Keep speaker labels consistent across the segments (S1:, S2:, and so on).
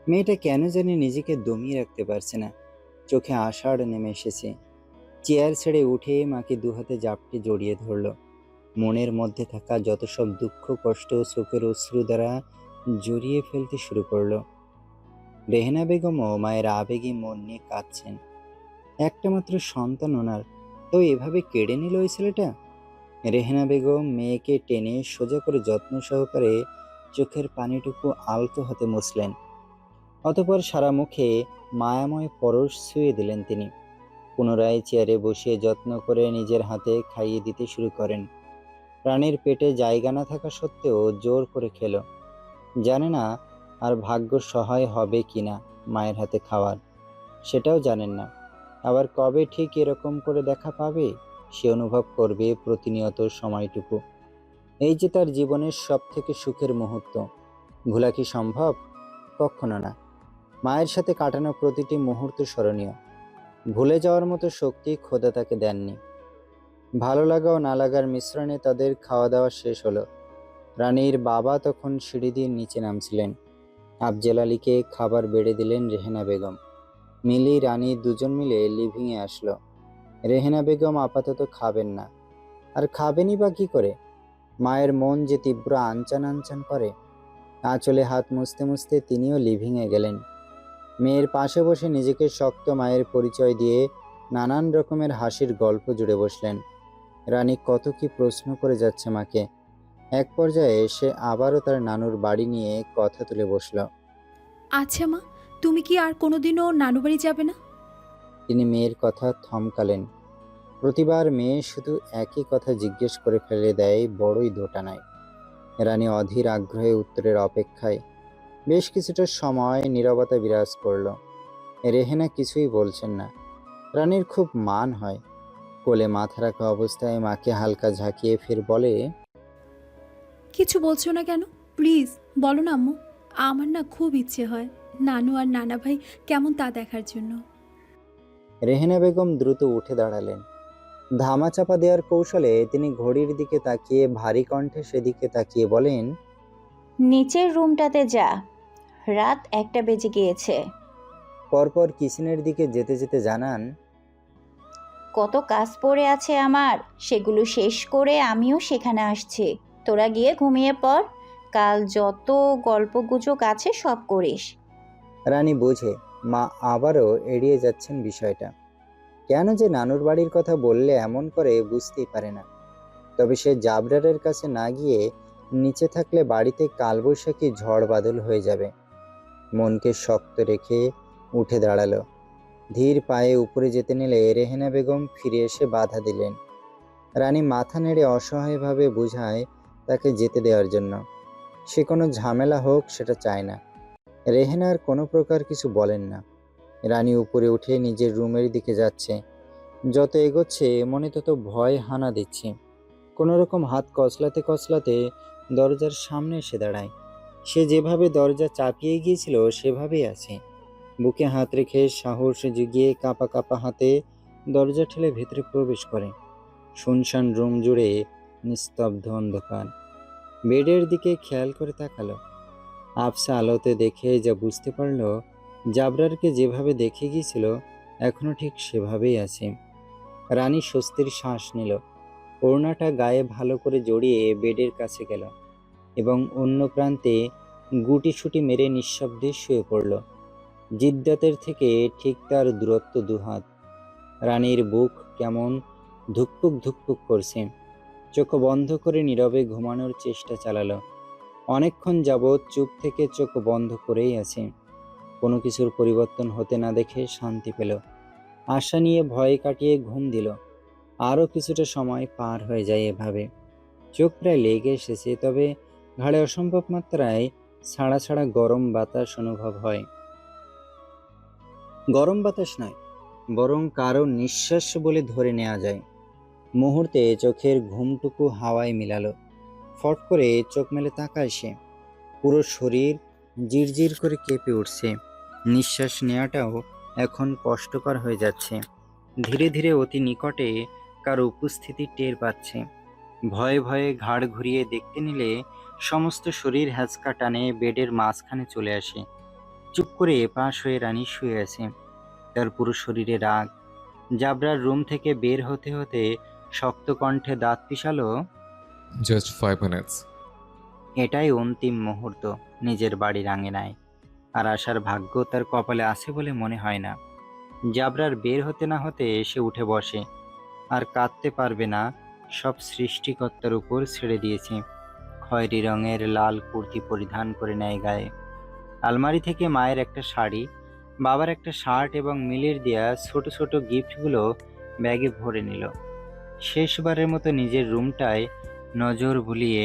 S1: মেয়েটা কেন জানি নিজেকে দমিয়ে রাখতে পারছে না। চোখে আষাঢ় নেমে এসেছে। চেয়ার ছেড়ে উঠে মাকে দুহাতে জাপটে জড়িয়ে ধরল। মনের মধ্যে থাকা যত সব দুঃখ কষ্ট চোখের অশ্রু দ্বারা জড়িয়ে ফেলতে শুরু করলো। রেহেনা বেগমও মায়ের আবেগে মন নিয়ে কাঁদছেন। একটা মাত্র সন্তান ওনার, তো এভাবে কেড়ে নিল ওই ছেলেটা। রেহেনা বেগম মেয়েকে টেনে সোজা করে যত্ন সহকারে চোখের পানিটুকু আলতো হাতে মুছলেন। অতঃপর সারা মুখে মায়াময় পরশ ছুঁয়ে দিলেন তিনি। পুনরায় চেয়ারে বসিয়ে যত্ন করে নিজের হাতে খাইয়ে দিতে শুরু করেন। প্রাণীর পেটে জায়গা না থাকা সত্ত্বেও জোর করে খেলো। জানে না আর ভাগ্য সহায় হবে কিনা মায়ের হাতে খাওয়ার, সেটাও জানেন না। আবার কবে ঠিক এরকম করে দেখা পাবে সে অনুভব করবে প্রতিনিয়ত সময়টুকু। এই যে তার জীবনের সব থেকে সুখের মুহূর্ত, ভোলা কি সম্ভব? কখনো না। মায়ের সাথে কাটানো প্রতিটি মুহূর্ত স্মরণীয়। ভুলে যাওয়ার মতো শক্তি খোদা তাকে দেননি। ভালো লাগা ও না লাগার মিশ্রণে তাদের খাওয়া দাওয়া শেষ হলো। রানীর বাবা তখন সিঁড়ি দিয়ে নিচে নামছিলেন। আফজল আলীকে খাবার বেড়ে দিলেন রেহেনা বেগম। মিলি রানী দুজন মিলে লিভিংয়ে আসলো। রেহেনা বেগম আপাতত খাবেন না। আর খাবেনই বা কি করে? মায়ের মন যে তীব্র আনচান আনচান করে। আঁচলে হাত মুছতে মুছতে তিনিও লিভিংয়ে গেলেন। মেয়ের পাশে বসে নিজেকে শক্ত মায়ের পরিচয় দিয়ে নানান রকমের হাসির গল্প জুড়ে বসলেন। রানী কত কি প্রশ্ন করে যাচ্ছে মাকে। এক পর্যায়ে সে আবারও তার নানুর বাড়ি নিয়ে কথা তুলে বসল।
S2: আচ্ছা মা, তুমি কি আর কোনোদিনও নানু বাড়ি যাবে না?
S1: তিনি মেয়ের কথা থমকালেন। প্রতিবার মেয়ে শুধু একই কথা জিজ্ঞেস করে ফেলে দেয়, বড়ই দোটানায়। রানী অধীর আগ্রহে উত্তরের অপেক্ষায়। বেশ কিছুটা সময় নীরবতা বিরাজ করল। রেহেনা কিছুই বলছেন না। রানীর খুব মান হয়। কোলে মাথা রাখা অবস্থায় মাকে হালকা ঝাঁকিয়ে ফের বলে,
S2: কিছু বলছো না কেন? প্লিজ বলো না আম্মু। আমার না খুব ইচ্ছে হয় নানু আর নানা ভাই কেমন তা দেখার জন্য।
S1: রেহেনা বেগম দ্রুত উঠে দাঁড়ালেন। ধামাচাপা দেওয়ার কৌশলে তিনি ঘড়ির দিকে তাকিয়ে ভারী কণ্ঠে সেদিকে তাকিয়ে বলেন,
S3: নিচের রুমটাতে যা, রাত 1টা বেজে গিয়েছে।
S1: পরপর কিচেনের দিকে যেতে যেতে জানান,
S3: কত কাজ পড়ে আছে আমার, সেগুলো শেষ করে আমিও সেখানে আসছি। তোরা গিয়ে ঘুমিয়ে পড়, কাল যত গল্পগুজব আছে সব করিস।
S1: রানী বোঝে মা আবারও এড়িয়ে যাচ্ছেন বিষয়টা। কেন যে নানুর বাড়ির কথা বললে এমন করে বুঝতেই পারে না। তবে সে জাবরারের কাছে না গিয়ে নিচে থাকলে বাড়িতে কালবৈশাখী ঝড় বাদল হয়ে যাবে। মনকে শক্ত রেখে উঠে দাঁড়ালো। ধীর পায়ে উপরে যেতে নিলে রেহেনা বেগম ফিরে এসে বাধা দিলেন। রানী মাথা নেড়ে অসহায়ভাবে বুঝায় তাকে যেতে দেওয়ার জন্য। সে কোনো ঝামেলা হোক সেটা চায় না। রেহেনার কোনো প্রকার কিছু বলেন না। রানী উপরে উঠে নিজের রুমের দিকে যাচ্ছে। যত এগোচ্ছে মনে তত ভয় হানা দিচ্ছে। কোনো রকম হাত কচলাতে কচলাতে দরজার সামনে এসে দাঁড়ায়। সে যেভাবে দরজা চাপিয়ে গিয়েছিল সেভাবেই আছে। বুকে হাত রেখে সাহস জুগিয়ে কাঁপা কাঁপা হাতে দরজা ঠেলে ভেতরে প্রবেশ করে। শুনশান রুম জুড়ে নিস্তব্ধ অন্ধকার। বেডের দিকে খেয়াল করে তাকালো। আবছা আলোতে দেখে যা বুঝতে পারল, জাবরারকে যেভাবে দেখে গিয়েছিল এখনো ঠিক সেভাবেই আছে। রানী স্বস্তির শ্বাস নিল। ওড়নাটা গায়ে ভালো করে জড়িয়ে বেডের কাছে গেল এবং অন্য প্রান্তে গুটিসুটি মেরে নিঃশব্দে শুয়ে পড়ল। জিদ্দাতের থেকে ঠিক তার দূরত্ব 2 হাত। রানীর বুক কেমন ধুকপুক ধুকপুক করছে। চোখ বন্ধ করে নীরবে ঘুমানোর চেষ্টা চালালো। অনেকক্ষণ যাবৎ চুপ থেকে চোখ বন্ধ করেই আছে। কোনো কিছুর পরিবর্তন হতে না দেখে শান্তি পেল। আশা নিয়ে ভয় কাটিয়ে ঘুম দিল। আরও কিছুটা সময় পার হয়ে যায় এভাবে। চোখ প্রায় লেগে এসেছে, তবে ঘাড়ে অসম্ভব মাত্রায় ছাড়া ছাড়া গরম বাতাস অনুভব হয়। গরম বাতাস নয়, বরং কারো নিঃশ্বাস বলে ধরে নেওয়া যায়। মুহূর্তে চোখের ঘুমটুকু হাওয়ায় মিলালো। ফট করে চোখ মেলে তাকায় সে। পুরো শরীর জিরজির করে কেঁপে উঠছে। নিঃশ্বাস নেওয়াটাও এখন কষ্টকর হয়ে যাচ্ছে। ধীরে ধীরে অতি নিকটে কারো উপস্থিতি টের পাচ্ছে। ভয়ে ভয়ে ঘাড় ঘুরিয়ে দেখতে নিলে সমস্ত শরীর হ্যাঁচকা টানে বেডের মাঝখানে চলে আসে। চুপ করে এপাশ হয়ে রানী শুয়ে আছে। তার পুরো শরীরে রাগ। জাবরার রুম থেকে বের হতে হতে শক্ত কণ্ঠে দাঁত পিষালো,
S4: জাস্ট 5 minutes.
S1: এটাই অন্তিম মুহূর্ত নিজের বাড়ির আঙিনায়। আর আসার ভাগ্য তার কপালে আছে বলে মনে হয় না। জাবরার বের হতে না হতে সে উঠে বসে। আর কাঁদতে পারবে না, সব সৃষ্টিকর্তার উপর ছেড়ে দিয়েছে। খয়েরি রঙের লাল কুর্তি পরিধান করে নেয় গায়ে। আলমারি থেকে মায়ের একটা শাড়ি, বাবার একটা শার্ট এবং মিলির দেয়া ছোট ছোট গিফটগুলো ব্যাগে ভরে নিল। শেষবারের মতো নিজের রুমটায় নজর বুলিয়ে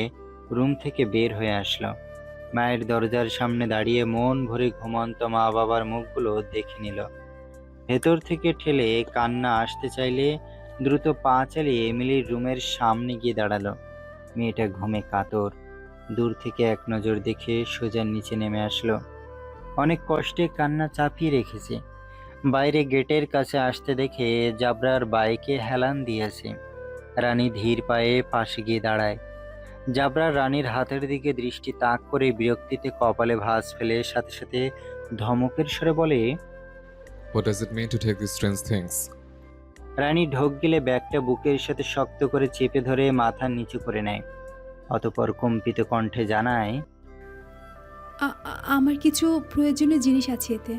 S1: রুম থেকে বের হয়ে আসলো। মায়ের দরজার সামনে দাঁড়িয়ে মন ভরে ঘুমন্ত মা বাবার মুখগুলো দেখে নিল। ভেতর থেকে ঠেলে কান্না আসতে চাইলে দ্রুত পা চালিয়ে এমিলির রুমের সামনে গিয়ে দাঁড়ালো। মেয়েটা ঘুমে কাতর। দূর থেকে এক নজর দেখে সোজা নিচে নেমে আসলো। অনেক কষ্টে কান্না চাপিয়ে রেখেছে। বাইরে গেটের কাছে আসতে দেখে জাবরার বাইকে হেলান দিয়েছে। রানী ধীর পায়ে পাশে গিয়ে দাঁড়ায়। জাবরা রানীর হাতের দিকে দৃষ্টি তাক করে বিরক্তিতে কপালে ভাঁজ ফেলে সাথে সাথে ধমকের স্বরে বলে,
S4: What does it mean to take these strange things?
S1: রানী ঢোক গেলে ব্যাগটা বুকের সাথে শক্ত করে চেপে ধরে মাথা নিচু করে নেয়। অতঃপর কম্পিত কণ্ঠে জানায়,
S2: আমার কিছু প্রয়োজনীয় জিনিস আছে এতে।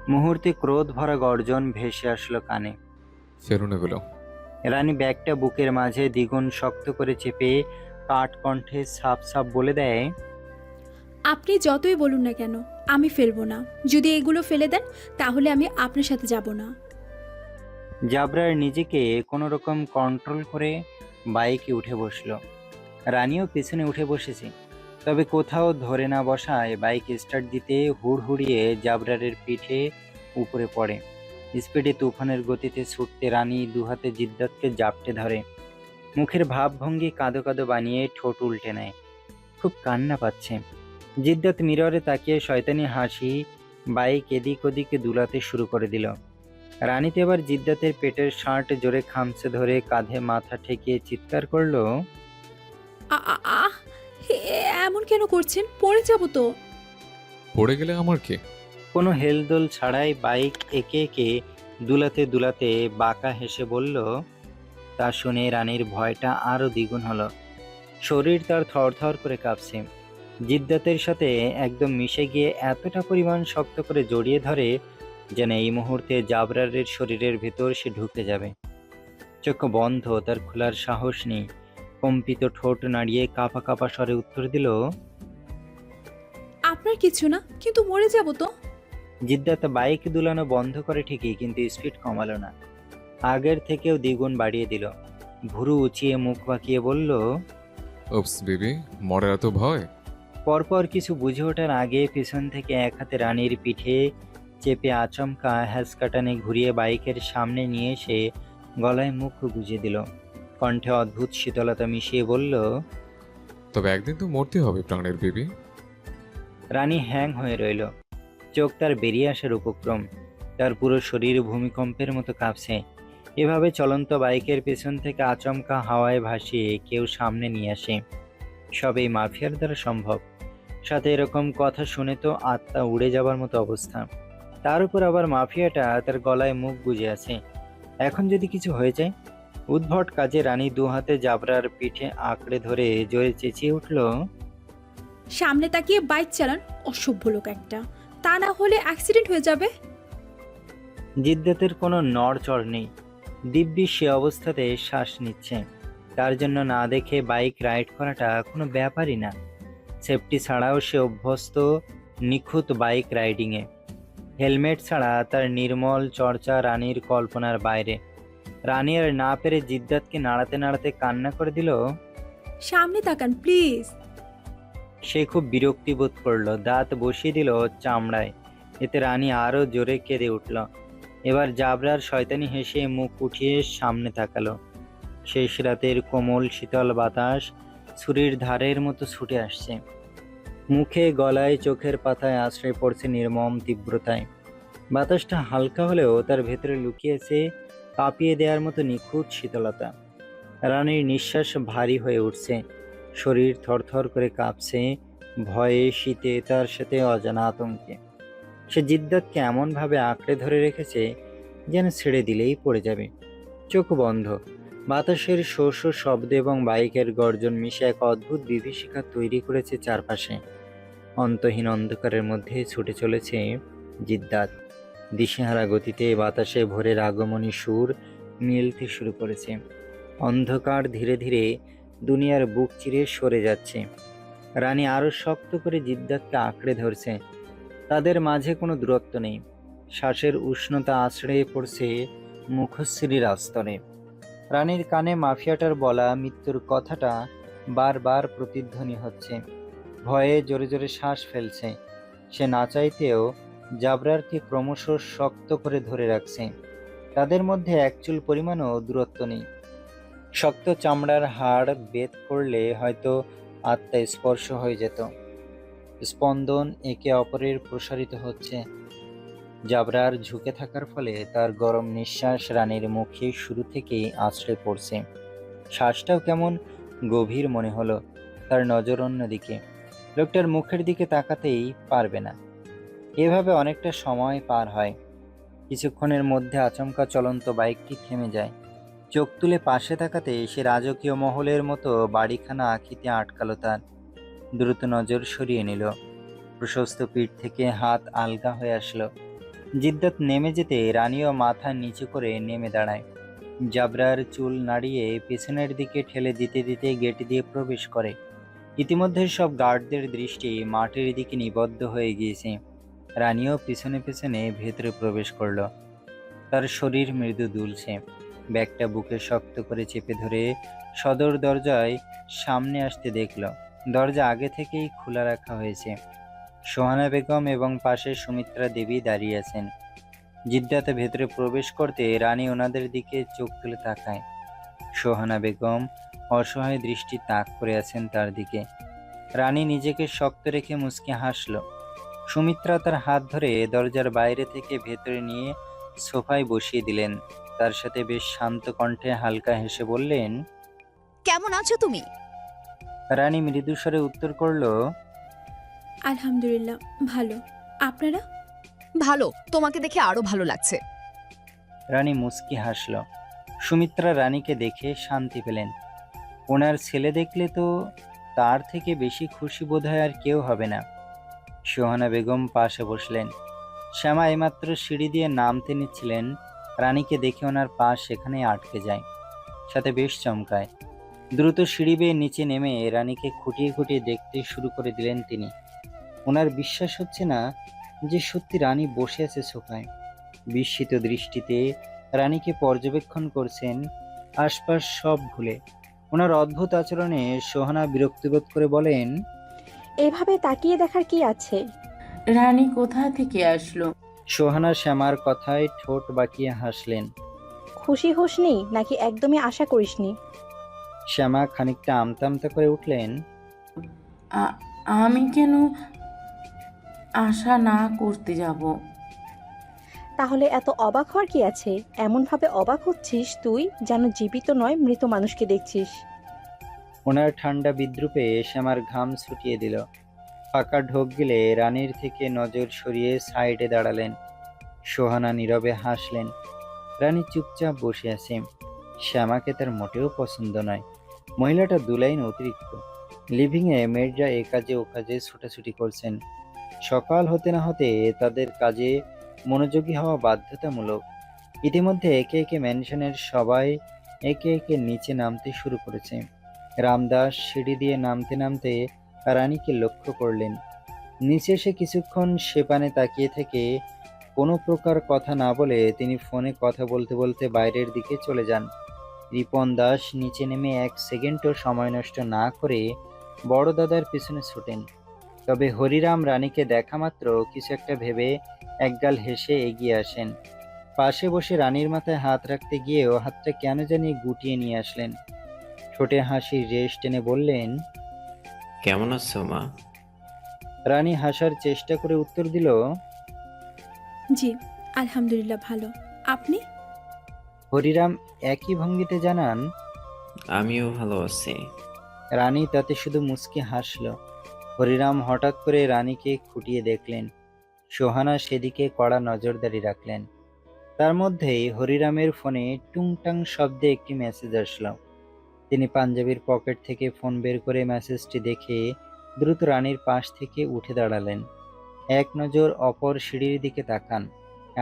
S1: মুহূর্তে ক্রোধ ভরা গর্জন ভেসে আসলো কানে।
S4: ফেরুন এগুলো।
S1: রানী ব্যাগটা বুকের মাঝে দ্বিগুণ শক্ত করে চেপে কাঠ কণ্ঠে সাপ সাপ বলে দেয়,
S2: আপনি যতই বলুন না কেন, আমি ফেলবো না। যদি এগুলো ফেলে দেন তাহলে আমি আপনার সাথে যাব না।
S1: জাবরার নিজেকে কোনো রকম কন্ট্রোল করে বাইকে উঠে বসলো। রানীও পিছনে উঠে বসেছে। তবে কোথাও ধরে না বসায় বাইক স্টার্ট দিতে হুড়হুড়িয়ে জাবরারের পিঠে উপরে পড়ে। স্পিডে তুফানের গতিতে ছুটতে রানী দুহাতে জিদ্দাতকে জাপটে ধরে। মুখের ভাবভঙ্গি কাঁদো কাঁদো বানিয়ে ঠোঁট উল্টে নেয়। খুব কান্না পাচ্ছে। জিদ্দাত মিররে তাকিয়ে শয়তানি হাসি বাইক এদিক ওদিকে দুলাতে শুরু করে দিল। রানীতে এবার জিদ্দাতের পেটের শার্ট জোরে খামচে ধরে কাঁধে মাথা ঠেকিয়ে চিৎকার করলো,
S2: আহ এমন কেন করছেন? পড়ে যাব তো।
S4: পড়ে গেলে আমার কি?
S1: কোনো হেলদোল ছাড়াই বাইক একে একে দুলাতে দুলাতে বাঁকা হেসে বলল। তা শুনে রানীর ভয়টা আরো দ্বিগুণ হলো। শরীর তার থরথর করে কাঁপছে। জিদ্দাতের সাথে একদম মিশে গিয়ে এতটা পরিমাণ শক্ত করে জড়িয়ে ধরে যেন এই মুহূর্তে জাবরারের শরীরের ভেতর সে ঢুকে যাবে। চোখ বন্ধ, তার খোলার সাহস নেই। কম্পিত ঠোঁট নাড়িয়ে কাঁপা কাঁপা স্বরে উত্তর দিল,
S2: আপনার কিছু না, কিন্তু মরে যাব তো।
S1: জিদ্দাত বাইক দুলানো বন্ধ করে ঠিকই, কিন্তু স্পিড কমালো না। আগের থেকেও দ্বিগুণ বাড়িয়ে দিল। ভুরু উঁচিয়ে মুখ বাঁকিয়ে বলল,
S4: ওপস বেবি, মরার এত ভয়?
S1: পরপর কিছু বুঝে ওঠার আগে পিছন থেকে এক হাতে রানীর পিঠে চেপে আচমকা হ্যাচকাটানে ঘুরিয়ে বাইকের সামনে নিয়ে এসে গলায় মুখ গুজে দিল। কণ্ঠে অদ্ভুত শীতলতা মিশিয়ে বলল,
S4: তবে একদিন তো মরতে হবে প্রাণের বেবি।
S1: রানী হ্যাং হয়ে রইল। চোখ তার বেরিয়ে আসার উপক্রম। তার পুরো শরীর ভূমিকম্পের মতো কাঁপছে। এভাবে চলন্ত বাইকের পেছন থেকে আচমকা হাওয়ায় ভাসিয়ে কেউ সামনে নিয়ে আসে, সবই মাফিয়ার দ্বারা সম্ভব। সাথে এরকম কথা শুনে তো আত্মা উড়ে যাবার মতো অবস্থা। তার উপর আবার মাফিয়াটা তার গলায় মুখ গুজে আছে। এখন যদি কিছু হয়ে যায়। উদ্ভট কাজে রানী দু হাতে জাবরার পিঠে আঁকড়ে ধরে জোরে চেঁচিয়ে উঠল,
S2: সামনে তাকিয়ে বাইক চালান, অসভ্য লোক একটা। তা না হলে অ্যাক্সিডেন্ট হয়ে যাবে।
S1: জিদ্দাতের কোনো নড়চড় নেই। দিব্যি সে অবস্থাতে শ্বাস নিচ্ছে। তার জন্য না দেখে বাইক রাইড করাটা কোনো ব্যাপারই না। সেফটি ছাড়াও সে অভ্যস্ত নিখুঁত বাইক রাইডিংয়ে। হেলমেট ছাড়া তার নির্মল চর্চা রানীর কল্পনার বাইরে। রানী আর না পেরে জিদ্দাতকে নাড়াতে নাড়াতে কান্না করে দিল।
S2: সামনে তাকান প্লিজ।
S1: সে খুব বিরক্তি বোধ করলো, দাঁত বসিয়ে দিল চামড়ায়। এতে রানী আরো জোরে কেঁদে উঠল। এবার জাবরার শয়তানি হেসে মুখ উঠিয়ে সামনে তাকালো। শেষ রাতের কোমল শীতল বাতাস ছুরির ধারের মতো ছুটে আসছে। মুখে গলায় চোখের পাতায় আশ্রয় পড়ছে নির্মম তীব্রতায়। বাতাসটা হালকা হলেও তার ভেতরে লুকিয়েছে কাঁপিয়ে দেওয়ার মতো নিখুঁত শীতলতা। রানীর নিঃশ্বাস ভারী হয়ে উঠছে। শরীর থরথর করে কাঁপছে, ভয়ে, শীতে, তার সাথে অজানা আতঙ্কে। সে জিদ্দাতকে এমনভাবে আঁকড়ে ধরে রেখেছে যেন ছেড়ে দিলেই পড়ে যাবে। চোখ বন্ধ, বাতাসের শো শো শব্দ এবং বাইকের গর্জন মিশে এক অদ্ভুত বিভীষিকা তৈরি করেছে চারপাশে। অন্তহীন অন্ধকারের মধ্যে ছুটে চলেছে জিদ্দাত। দিশেহারা গতিতে বাতাসে ভোরের আগমনী সুর মিলতে শুরু করেছে। অন্ধকার ধীরে ধীরে দুনিয়ার বুক চিরে সরে যাচ্ছে। রানী আরো শক্ত করে জিদ্দাতকে আঁকড়ে ধরছে। তাদের মাঝে কোনো দূরত্ব নেই। শ্বাসের উষ্ণতা আছড়ে পড়ছে মুখশ্রীর আস্তরে। রানীর কানে মাফিয়াটার বলা মৃত্যুর কথাটা বারবার প্রতিধ্বনি হচ্ছে। ভয়ে জোরে জোরে শ্বাস ফেলছে। সে না চাইতেও জাবরারকে ক্রমশ শক্ত করে ধরে রাখছে। তাদের মধ্যে এক চুল পরিমাণও দূরত্ব নেই। শক্ত চামড়ার হাড় বেদ করলে হয়তো আত্মা স্পর্শ হয়ে যেত। স্পন্দন একে অপরের প্রসারিত হচ্ছে। জাবরার ঝুঁকে থাকার ফলে তার গরম নিঃশ্বাস রানীর মুখে শুরু থেকেই আছড়ে পড়ছে। শ্বাসটাও কেমন গভীর মনে হলো। তার নজর অন্যদিকে। লোকটার মুখের দিকে তাকাতেই পারবে না। এভাবে অনেকটা সময় পার হয়। কিছুক্ষণের মধ্যে আচমকা চলন্ত বাইকটি থেমে যায়। চোখ তুলে পাশে তাকাতে সে রাজকীয় মহলের মতো বাড়িখানা আঁখিতে আটকালো তার। দ্রুত নজর সরিয়ে নিল। প্রশস্ত পিঠ থেকে হাত আলগা হয়ে আসলো। জিদ্দাত নেমে যেতে রানীও মাথা নিচু করে নেমে দাঁড়ায়। জাবরার চুল নাড়িয়ে পেছনের দিকে ঠেলে দিতে দিতে গেট দিয়ে প্রবেশ করে। ইতিমধ্যে সব গার্ডদের দৃষ্টি মাঠের দিকে নিবদ্ধ হয়ে গিয়েছে। রানীও পিছনে পিছনে ভেতরে প্রবেশ করলো। তার শরীর মৃদু দুলছে। ব্যাগটা বুকে শক্ত করে চেপে ধরে সদর দরজায় সামনে আসতে দেখল। দরজা আগে থেকেই খোলা রাখা হয়েছে। সোহানা বেগম এবং পাশে সুমিত্রা দেবী দাঁড়িয়ে আছেন। জিদ্দাতে ভেতরে প্রবেশ করতে রানী ওনাদের দিকে চোখ তুলে তাকায়। সোহানা বেগম অসহায় দৃষ্টি তাক করে আছেন তার দিকে। রানী নিজেকে শক্ত রেখে মুচকি হাসল। সুমিত্রা তার হাত ধরে দরজার বাইরে থেকে ভেতরে নিয়ে সোফায় বসিয়ে দিলেন। তার সাথে বেশ শান্ত কণ্ঠে হালকা হেসে বললেন,
S5: কেমন আছো তুমি?
S1: রানী মৃদুস্বরে উত্তর করল,
S2: আলহামদুলিল্লাহ ভালো। আপনারা?
S5: ভালো, তোমাকে দেখে আরো ভালো লাগছে।
S1: রানী মুচকি হাসল। সুমিত্রা রানীকে দেখে শান্তি পেলেন। ওনার ছেলে দেখলে তো তার থেকে বেশি খুশি বোধহয় আর কেউ হবে না। সোহানা বেগম পাশে বসলেন। শ্যামা এইমাত্র সিঁড়ি দিয়ে নামতে নিচ্ছিলেন। রানীকে দেখে ওনার পা সেখানেই আটকে যায়, সাথে বেশ চমকায়। দ্রুত সিঁড়ি বেয়ে নিচে নেমে রানীকে খুঁটিয়ে খুঁটিয়ে দেখতে শুরু করে দিলেন তিনি। ওনার বিশ্বাস হচ্ছে না যে সত্যি রানী বসে আছে সোফায়। বিস্মিত দৃষ্টিতে রানীকে পর্যবেক্ষণ করছেন, আশপাশ সব ভুলে। ওনার অদ্ভুত আচরণে সোহানা বিরক্তিবোধ করে বলেন,
S6: এভাবে তাকিয়ে দেখার কি আছে?
S7: রানী কোথা থেকে আসলো?
S1: সোহানা শ্যামার কথায় ঠোঁট বাঁকিয়ে হাসলেন।
S6: খুশি হোসনি নাকি একদমই আশা করিসনি?
S1: শ্যামা খানিকটা আমতা আমতা করে উঠলেন,
S7: আমি কেন আশা না করতে যাব?
S6: তাহলে এত অবাক হওয়ার কি আছে? এমনভাবে অবাক হচ্ছিস তুই যেন জীবিত নয় মৃত মানুষকে দেখছিস।
S1: ওনার ঠান্ডা বিদ্রুপে শ্যামার ঘাম ছুটিয়ে দিল। ফাঁকা ঢোক গিলে রানীর থেকে নজর সরিয়ে সাইডে দাঁড়ালেন। সোহানা নীরবে হাসলেন। রানী চুপচাপ বসে আছে। শ্যামাকে তার মোটেও পছন্দ নয়। মহিলাটা দুলাইন অতিরিক্ত। লিভিংয়ে মেয়েরা এ কাজে ও কাজে ছুটাছুটি করছেন। সকাল হতে না হতে তাদের কাজে মনোযোগী হওয়া বাধ্যতামূলক। ইতিমধ্যে একে একে ম্যানশনের সবাই একে একে নিচে নামতে শুরু করেছে। রামদাস সিঁড়ি দিয়ে নামতে নামতে রানীকে লক্ষ্য করলেন। নিচে এসে কিছুক্ষণ সে পানে তাকিয়ে থেকে কোনো প্রকার কথা না বলে তিনি ফোনে কথা বলতে বলতে বাইরের দিকে চলে যান। রিপন দাস নিচে নেমে এক সেকেন্ডও সময় নষ্ট না করে বড় দাদার পিছনে ছুটেন। তবে হরিরাম রানীকে দেখা মাত্র কিছু একটা ভেবে একগাল হেসে এগিয়ে আসেন। পাশে বসে রানীর মাথায় হাত রাখতে গিয়েও হাতটা কেন জানি গুটিয়ে নিয়ে আসলেন। ঠোঁটে হাসির রেশ টেনে বললেন,
S8: কেমন আছো মা?
S1: রানী হাসার চেষ্টা করে উত্তর দিল,
S2: জি আলহামদুলিল্লাহ ভালো। আপনি?
S1: হরিরাম একই ভঙ্গিতে জানান,
S8: আমিও ভালো আছি।
S1: রানী তাতে শুধু মুচকি হাসল। হরিরাম হঠাৎ করে রানীকে খুঁটিয়ে দেখলেন। সোহানা সেদিকে কড়া নজরদারি রাখলেন। তার মধ্যেই হরিরামের ফোনে টুংটাং শব্দে একটি মেসেজ আসলো। তিনি পাঞ্জাবির পকেট থেকে ফোন বের করে মেসেজটি দেখে দ্রুত রানীর পাশ থেকে উঠে দাঁড়ালেন। এক নজর অপর সিঁড়ির দিকে তাকান,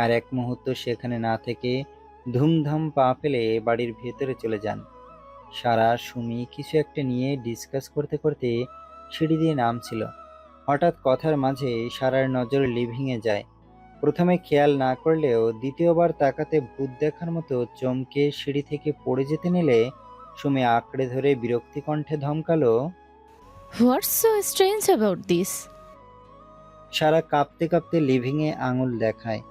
S1: আর এক মুহূর্ত সেখানে না থেকে ধুমধাম পা ফেলে বাড়ির ভেতরে চলে যান। সারা সুমি কিছু একটা নিয়ে ডিসকাস করতে করতে সিঁড়ি দিয়ে নামছিল। হঠাৎ কথার মাঝে সারার নজর লিভিংয়ে যায়। প্রথমে খেয়াল না করলেও দ্বিতীয়বার তাকাতে ভূত দেখার মতো চমকে সিঁড়ি থেকে পড়ে যেতে নিলে সুমি আঁকড়ে ধরে বিরক্তি কণ্ঠে ধমকালো,
S9: হোয়াটস সো স্ট্রেঞ্জ অ্যাবাউট দিস?
S1: সারা কাঁপতে কাঁপতে লিভিংয়ে আঙুল দেখায়।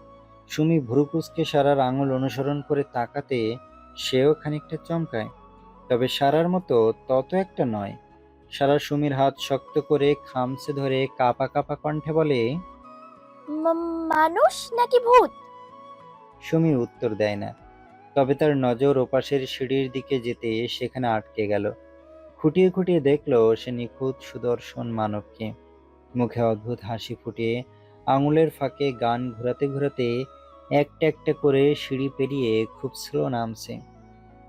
S1: সুমি ভ্রুকুচকে সারার আঙুল অনুসরণ করে তাকাতে সেও খানিকটা চমকায়, তবে সারার মতো তত একটা নয়। সারা সুমির হাত শক্ত করে খামচে ধরে কাঁপা কাঁপা কণ্ঠে বলে,
S10: মানুষ নাকি ভূত?
S1: সুমি উত্তর দেয় না, তবে তার নজর ওপাশের সিঁড়ির দিকে যেতে সেখানে আটকে গেল। খুঁটিয়ে খুঁটিয়ে দেখলো সে নিখুঁত সুদর্শন মানবকে। মুখে অদ্ভুত হাসি ফুটিয়ে আঙুলের ফাঁকে গান ঘোরাতে ঘোরাতে একটা একটা করে সিঁড়ি পেরিয়ে খুব স্লো নামছে।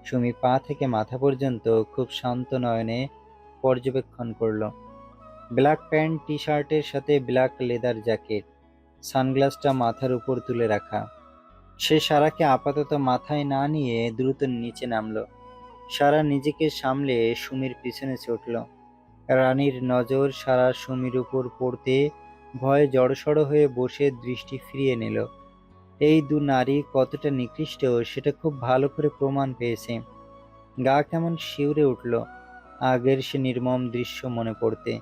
S1: সুমি পা থেকে মাথা পর্যন্ত খুব শান্ত নয়নে পর্যবেক্ষণ করলো। ব্ল্যাক প্যান্ট, টি শার্টের সাথে ব্ল্যাক লেদার জ্যাকেট, সানগ্লাসটা মাথার উপর তুলে রাখা। সে সারাকে আপাতত মাথায় না নিয়ে দ্রুত নিচে নামলো। সারা নিজেকে সামলে সুমির পিছনে ছুটল। রানীর নজর সারা সুমির উপর পড়তে ভয়ে জড়সড় হয়ে বসে দৃষ্টি ফিরিয়ে নিল। এই দু নারী কতটা নিকৃষ্ট সেটা খুব ভালো করে প্রমাণ পেয়েছে। গা কেমন শিউরে উঠল আগের সে নির্মম দৃশ্য মনে পড়তে।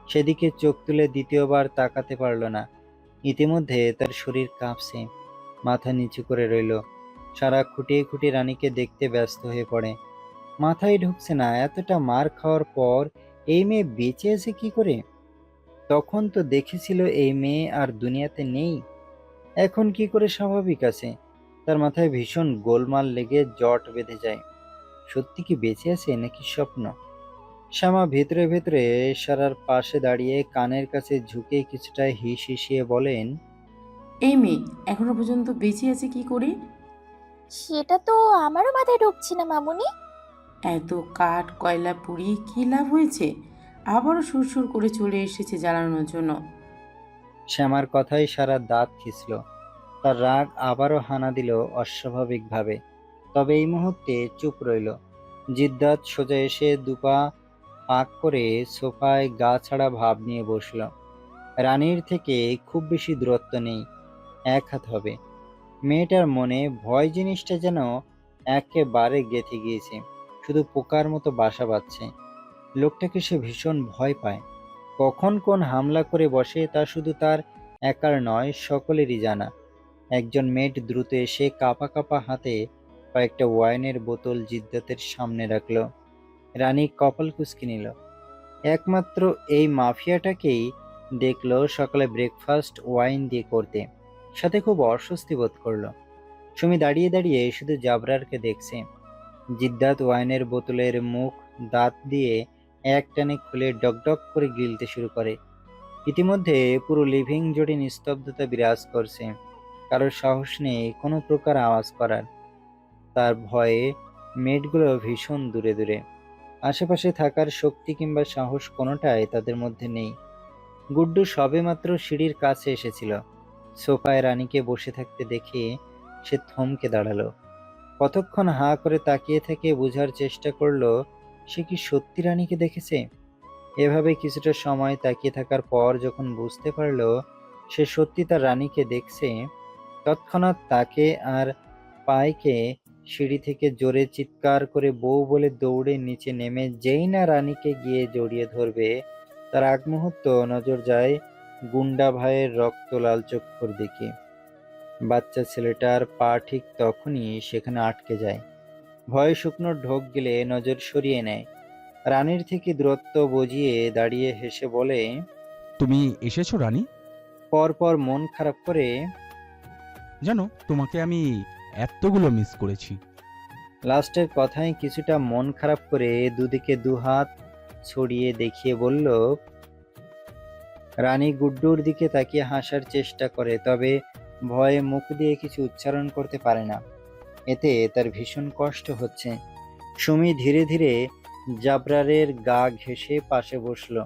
S1: সেদিকে চোখ তুলে দ্বিতীয়বার তাকাতে পারল না। ইতিমধ্যে তার শরীর কাঁপছে, মাথা নিচু করে রইল। সারা খুঁটিয়ে খুঁটিয়ে রানীকে দেখতে ব্যস্ত হয়ে পড়ে। মাথায় ঢুকছে না এতটা মার খাওয়ার পর এই মেয়ে বেঁচে আছে কি করে। তখন তো দেখেছিল এই মেয়ে আর দুনিয়াতে নেই, এখন কি করে স্বাভাবিক আছে। তার মাথায় ভীষণ গোলমাল লেগে জট বেঁধে যায়। সত্যি কি বেঁচে আছে নাকি স্বপ্ন? শ্যামা ভেতরে ভেতরে সারার পাশে দাঁড়িয়ে কানের কাছে ঝুঁকে কিছুটা হিস হিসিয়ে বলেন,
S7: এই মেয়ে এখনো পর্যন্ত বেঁচে আছে কি করে?
S10: সেটা তো আমারও মাথায় ঢুকছে না মামুনি।
S7: এত কাঠ কয়লা পুড়িয়ে কি লাভ হয়েছে? আবারও সুরসুর করে চলে এসেছে জ্বালানোর জন্য।
S1: শ্যামার কথাই সারা দাঁত খিঁচল। তার রাগ আবারও হানা দিল অস্বাভাবিকভাবে। তবে এই মুহূর্তে চুপ রইল। জিদ্দাত সোজা এসে দুপা পাক করে সোফায় গা ছাড়া ভাব নিয়ে বসল। রানীর থেকে খুব বেশি দূরত্ব নেই, এক হাত হবে। মেয়েটার মনে ভয় জিনিসটা যেন একেবারে গেঁথে গিয়েছে, শুধু পোকার মতো বাসা বাঁধছে। লোকটাকে সে ভীষণ ভয় পায়। কখন কোন হামলা করে বসে তা শুধু তার একার নয়, সকলেরই জানা। একজন মেট দ্রুত এসে কাঁপা কাঁপা হাতে কয়েকটা ওয়াইনের বোতল জিদ্দাতের সামনে রাখল। রানী কপাল কুঁচকে নিল। একমাত্র এই মাফিয়াটাকেই দেখলো সকালে ব্রেকফাস্ট ওয়াইন দিয়ে করতে, সাথে খুব অস্বস্তি বোধ করলো। সুমি দাঁড়িয়ে দাঁড়িয়ে শুধু জাবরারকে দেখছে। জিদ্দাত ওয়াইনের বোতলের মুখ দাঁত দিয়ে এক টানে খুলে ডকডক করে গিলতে শুরু করে। ইতিমধ্যে পুরো লিভিং জুড়ে নিস্তব্ধতা বিরাজ করছে। কারোর সাহস নেই কোনো প্রকার আওয়াজ করার। তার ভয়ে মেটগুলো ভীষণ দূরে দূরে। আশেপাশে থাকার শক্তি কিংবা সাহস কোনোটাই তাদের মধ্যে নেই। গুড্ডু সবেমাত্র সিঁড়ির কাছে এসেছিল। সোফায় রানীকে বসে থাকতে দেখে সে থমকে দাঁড়ালো। কতক্ষণ হাঁ করে তাকিয়ে থেকে বোঝার চেষ্টা করলো সে কি সত্যি রানীকে দেখেছে। এভাবে কিছুটা সময় তাকিয়ে থাকার পর যখন বুঝতে পারলো সে সত্যি তার রানীকে দেখছে, তৎক্ষণাৎ তাকে আর পায়কে সিঁড়ি থেকে জোরে চিৎকার করে বউ বলে দৌড়ে নিচে নেমে যেই না রানীকে গিয়ে জড়িয়ে ধরবে, তার আগ মুহূর্ত নজর যায় গুন্ডা ভাইয়ের রক্ত লাল চক্ষুর দিকে। বাচ্চা ছেলেটার পা ঠিক তখনই সেখানে আটকে যায়। ভয়ে শুকনো ঢোক গেলে নজর সরিয়ে নেয়। রানীর থেকে দূরত্ব বুঝিয়ে দাঁড়িয়ে হেসে বলে,
S11: তুমি এসেছো রানী?
S1: পরপর মন খারাপ করে,
S11: জানো তোমাকে আমি এতগুলো মিস করেছি।
S1: লাস্টের কথায় কিছুটা মন খারাপ করে দুদিকে দুহাত ছড়িয়ে দেখিয়ে বলল। রানী গুড্ডুর দিকে তাকিয়ে হাসার চেষ্টা করে, তবে ভয়ে মুখ দিয়ে কিছু উচ্চারণ করতে পারে না। এতে তার ভীষণ কষ্ট হচ্ছে। সুমি ধীরে ধীরে জাবরারের গা ঘেঁষে পাশে বসলো।